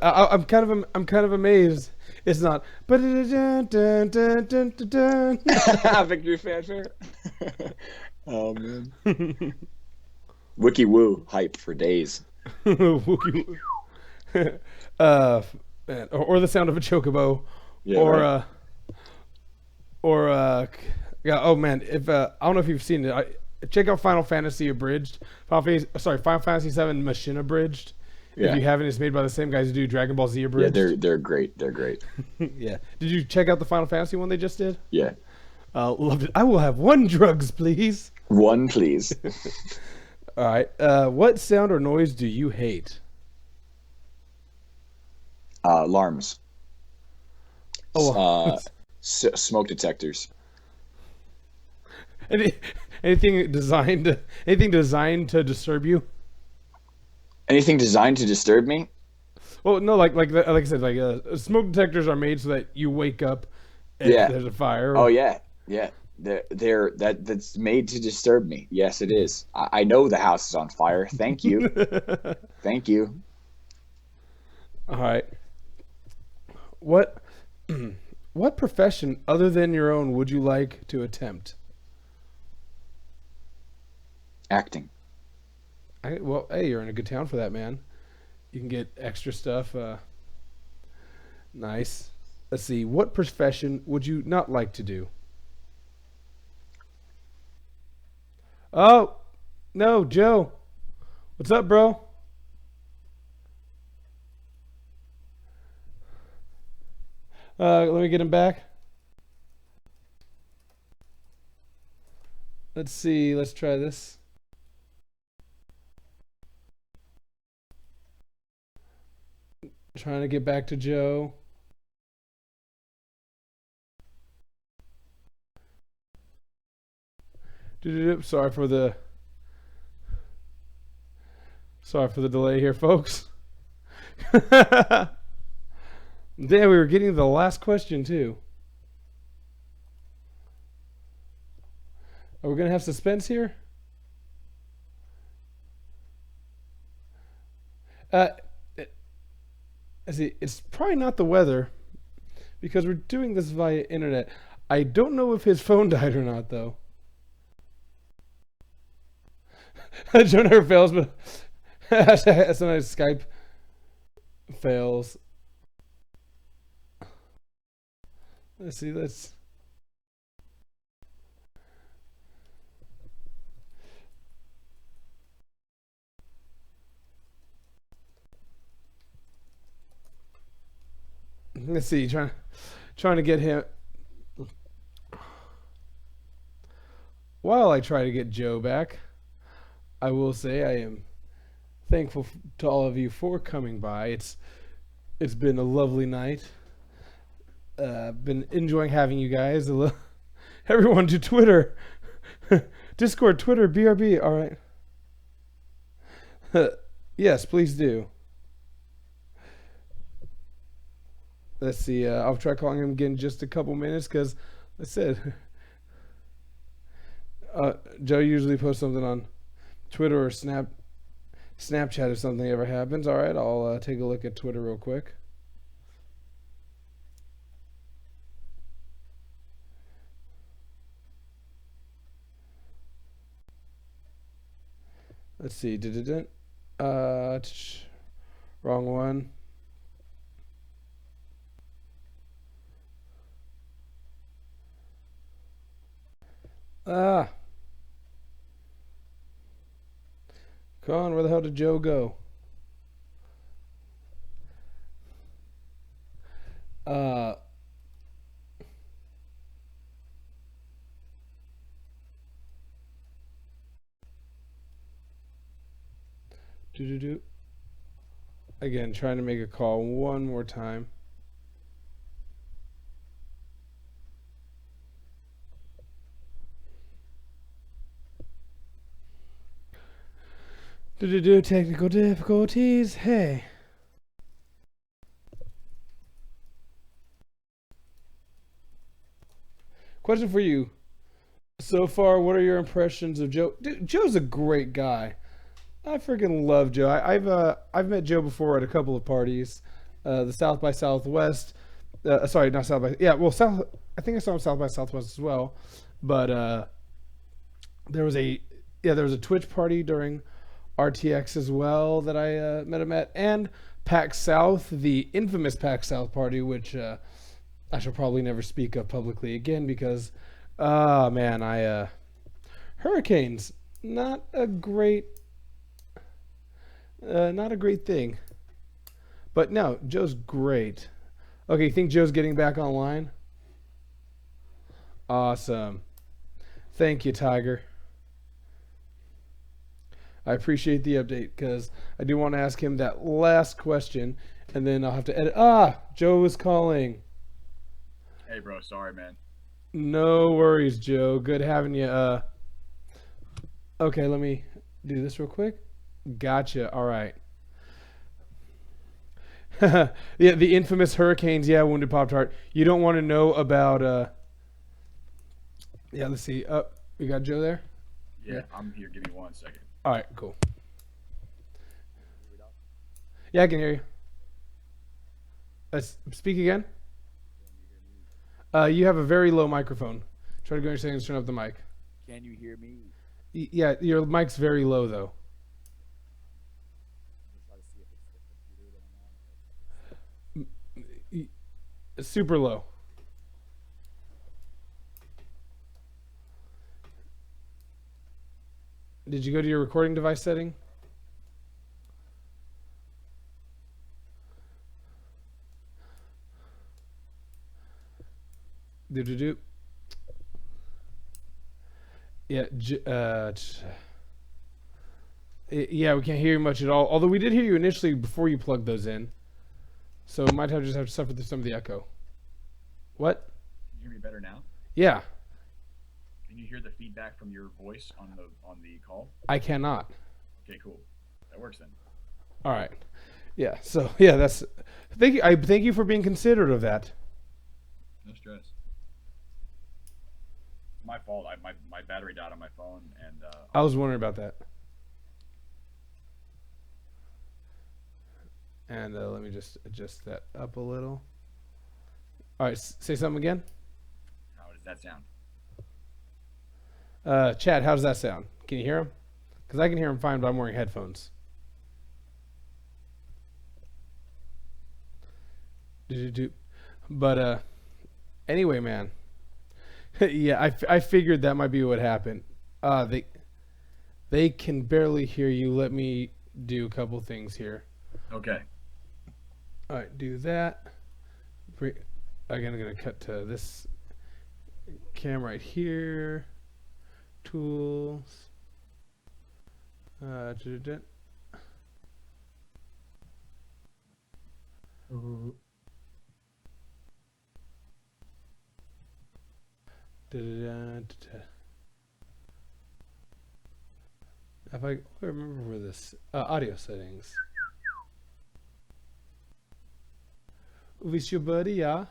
I'm kind of amazed. It's not. Victory fanfare. Oh man. Wiki woo hype for days. Wookie woo. uh, man, or the sound of a chocobo, Yeah, or right. or yeah. Oh man, if I don't know if you've seen it, check out Final Fantasy Abridged. Final Fantasy VII Machine Abridged. If Yeah, you haven't, it's made by the same guys who do Dragon Ball Z yeah. Abridged. They're great. They're great. Yeah. Did you check out the Final Fantasy one they just did? Yeah. Loved it. I will have one drugs, please. One, please. All right. What sound or noise do you hate? Alarms. Oh, Uh, smoke detectors. any, anything designed to disturb you? Anything designed to disturb me? Well, no, like I said, smoke detectors are made so that you wake up if Yeah. there's a fire. Oh yeah, yeah. That's made to disturb me. Yes, it is. I know the house is on fire. Thank you. Thank you. All right. What what profession other than your own would you like to attempt? Acting. Well, hey, you're in a good town for that, man. You can get extra stuff. Nice. Let's see. What profession would you not like to do? Oh, no, Joe. What's up, bro? Let me get him back. Let's see. Let's try this. Trying to get back to Joe. Sorry for the delay here, folks. Damn, we were getting to the last question too. Are we gonna have suspense here? Uh, I see. It's probably not the weather because we're doing this via internet. I don't know if his phone died or not, though. Joe never fails, but sometimes Skype fails. Let's see. Let's see. Trying to get him. While I try to get Joe back, I will say I am thankful to all of you for coming by. It's been a lovely night. Been enjoying having you guys. Everyone to Twitter, Discord, Twitter, BRB. All right. Yes, please do. Let's see. I'll try calling him again in just a couple minutes because I said Joe usually posts something on Twitter or Snapchat if something ever happens. All right, I'll take a look at Twitter real quick. Let's see. Wrong one. Ah, come on. Where the hell did Joe go? Uh, do do do. Again, trying to make a call one more time. Do do do. Technical difficulties. Hey. Question for you. So far, what are your impressions of Joe? Dude, Joe's a great guy. I freaking love Joe. I've met Joe before at a couple of parties, the South by Southwest. Sorry, not South by. Yeah, well, South. I think I saw him South by Southwest as well. But there was a Twitch party during RTX as well that I met him at, and PAX South, the infamous PAX South party, which I shall probably never speak of publicly again because, man, hurricanes, not a great thing. But no, Joe's great. Okay, you think Joe's getting back online? Awesome. Thank you, Tiger. I appreciate the update because I do want to ask him that last question, and then I'll have to edit. Joe is calling. Hey, bro. Sorry, man. No worries, Joe. Good having you. Okay, let me do this real quick. Gotcha. All right. Yeah, the infamous hurricanes. Yeah, Wounded Pop-Tart. You don't want to know about. Yeah, let's see. We got Joe there? Yeah, I'm here. Give me 1 second. All right, cool. Yeah, I can hear you. Speak again. You have a very low microphone. Try to go in your settings, turn up the mic. Can you hear me? Yeah, your mic's very low though. Try to see if it's the computer that I'm on. It's super low. Did you go to your recording device setting? Do. Yeah, yeah, we can't hear you much at all. Although we did hear you initially before you plugged those in, so might have just have to suffer through some of the echo. What? Can you hear me better now? Yeah, Can you hear the feedback from your voice on the call? I cannot. Okay, cool. That works then. All right. Yeah. So yeah, that's. Thank you. I thank you for being considerate of that. No stress. It's my fault. My battery died on my phone, and I was wondering about that. And let me just adjust that up a little. All right, say something again. how does that sound? Chad, how does that sound? Can you hear him? Because I can hear him fine, but I'm wearing headphones. But anyway, man. Yeah, I figured that might be what happened. They can barely hear you. Let me do a couple things here. Okay. All right, do that. Again, I'm gonna cut to this cam right here. Tools. If I remember where this audio settings. With your buddy, yeah.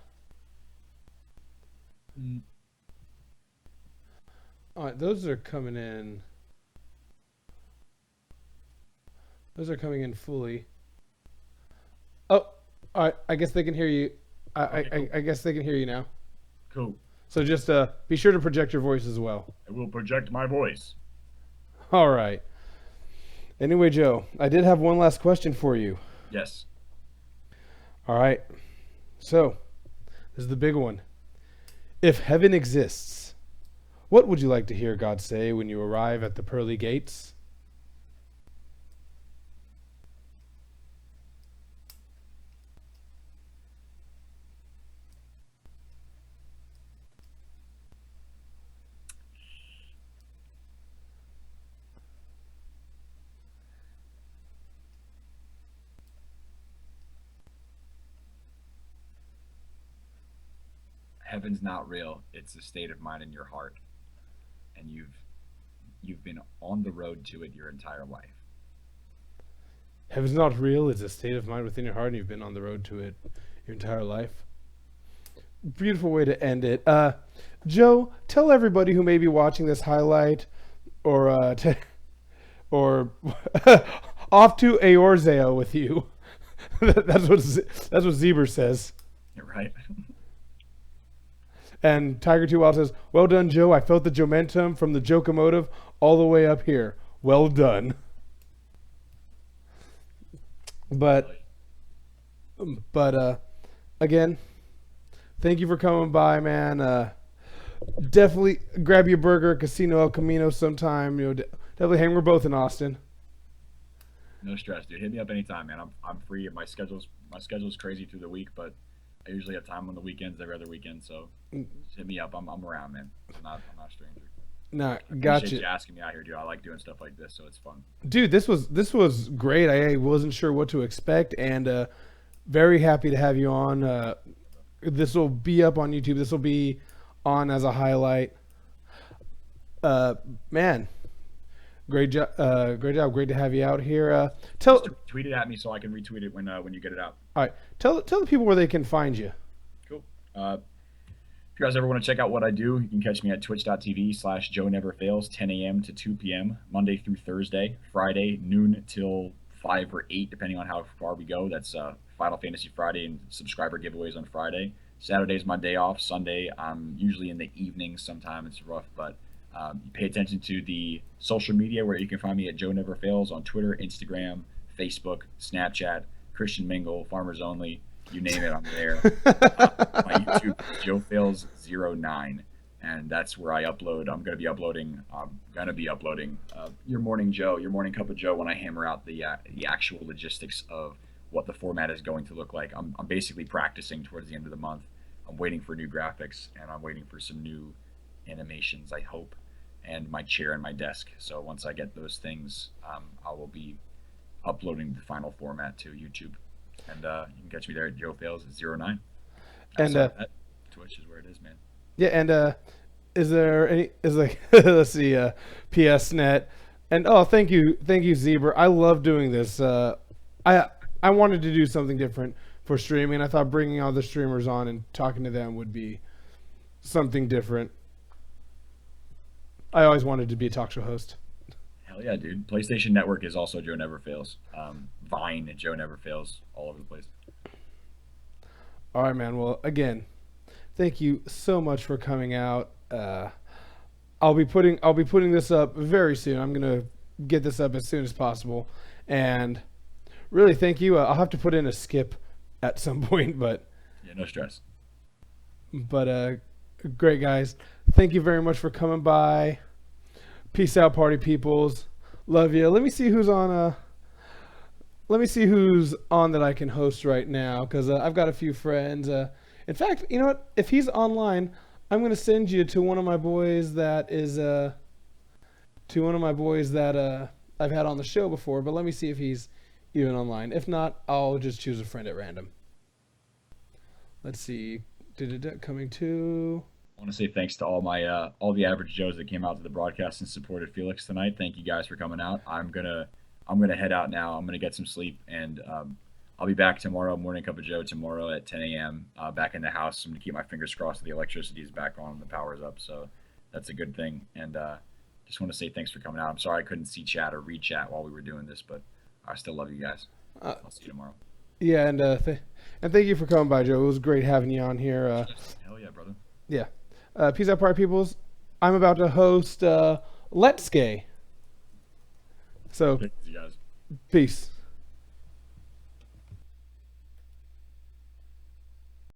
All right, those are coming in. Those are coming in fully. Oh, all right. I guess they can hear you. Okay, cool. I guess they can hear you now. Cool. So just be sure to project your voice as well. I will project my voice. All right. Anyway, Joe, I did have one last question for you. Yes. All right. So, this is the big one. If heaven exists, what would you like to hear God say when you arrive at the pearly gates? Heaven's not real. It's a state of mind in your heart, and you've been on the road to it your entire life. Heaven's not real. It's a state of mind within your heart, and you've been on the road to it your entire life. Beautiful way to end it. Joe, tell everybody who may be watching this highlight or off to Eorzea with you. that's what Zebra says. You're right. And Tiger 2 Wild says, "Well done, Joe. I felt the Joementum from the Jocomotive all the way up here. Well done." But again, thank you for coming by, man. Definitely grab your burger at Casino El Camino sometime. Definitely hang. We're both in Austin. No stress, dude. Hit me up anytime, man. I'm free. My schedule's crazy through the week, but I usually have time on the weekends, every other weekend. So just hit me up. I'm around, man. I'm not a stranger. Nah, I appreciate gotcha. you asking me out here, dude. I like doing stuff like this, so it's fun. Dude, this was great. I wasn't sure what to expect, and very happy to have you on. This will be up on YouTube. This will be on as a highlight. Man, great job. Great job. Great to have you out here. Tell Just tweet it at me so I can retweet it when you get it out. all right. Tell the people where they can find you. Cool. If you guys ever want to check out what I do, you can catch me at twitch.tv/JoeNeverFails, 10 a.m. to 2 p.m. Monday through Thursday. Friday, noon till 5 or 8, depending on how far we go. That's Final Fantasy Friday and subscriber giveaways on Friday. Saturday's my day off. Sunday, I'm usually in the evening. Sometimes it's rough, but pay attention to the social media where you can find me at JoeNeverFails on Twitter, Instagram, Facebook, Snapchat, Christian Mingle, Farmers Only. You name it, I'm there. My YouTube, JoeFails09, and that's where I upload. I'm going to be uploading Your Morning Joe, Your Morning Cup of Joe, when I hammer out the actual logistics of what the format is going to look like. I'm basically practicing towards the end of the month. I'm waiting for new graphics, and I'm waiting for some new animations, I hope, and my chair and my desk. So once I get those things, I will be uploading the final format to YouTube. And you can catch me there at JoeFails09. And Twitch is where it is, man. yeah, and is there any? Is like let's see, PSNet, and thank you, Zebra. I love doing this. I wanted to do something different for streaming. I thought bringing all the streamers on and talking to them would be something different. I always wanted to be a talk show host. Hell yeah, dude. PlayStation Network is also Joe Never Fails. Vine, Joe Never Fails, all over the place. All right, man. Well, again, thank you so much for coming out. I'll be putting this up very soon. I'm gonna get this up as soon as possible, and really thank you. I'll have to put in a skip at some point, but Yeah, no stress. Great guys. Thank you very much for coming by. Peace out, party peoples. Love you. Let me see who's on. Let me see who's on that I can host right now, because I've got a few friends. In fact, you know what? If he's online, I'm going to send you to one of my boys that is I've had on the show before. But let me see if he's even online. If not, I'll just choose a friend at random. Let's see. Coming to. I want to say thanks to all the average Joes that came out to the broadcast and supported Felix tonight. Thank you guys for coming out. I'm gonna head out now. I'm gonna get some sleep, and I'll be back tomorrow. Morning Cup of Joe tomorrow at 10 a.m. Back in the house. I'm gonna keep my fingers crossed that the electricity is back on and the power's up. So that's a good thing. And just want to say thanks for coming out. I'm sorry I couldn't see chat or read chat while we were doing this, but I still love you guys. I'll see you tomorrow. Yeah, and thank you for coming by, Joe. It was great having you on here. Hell yeah, brother. Yeah. Peace out, party peoples. I'm about to host Let's Gay. So, Thanks, you guys. peace.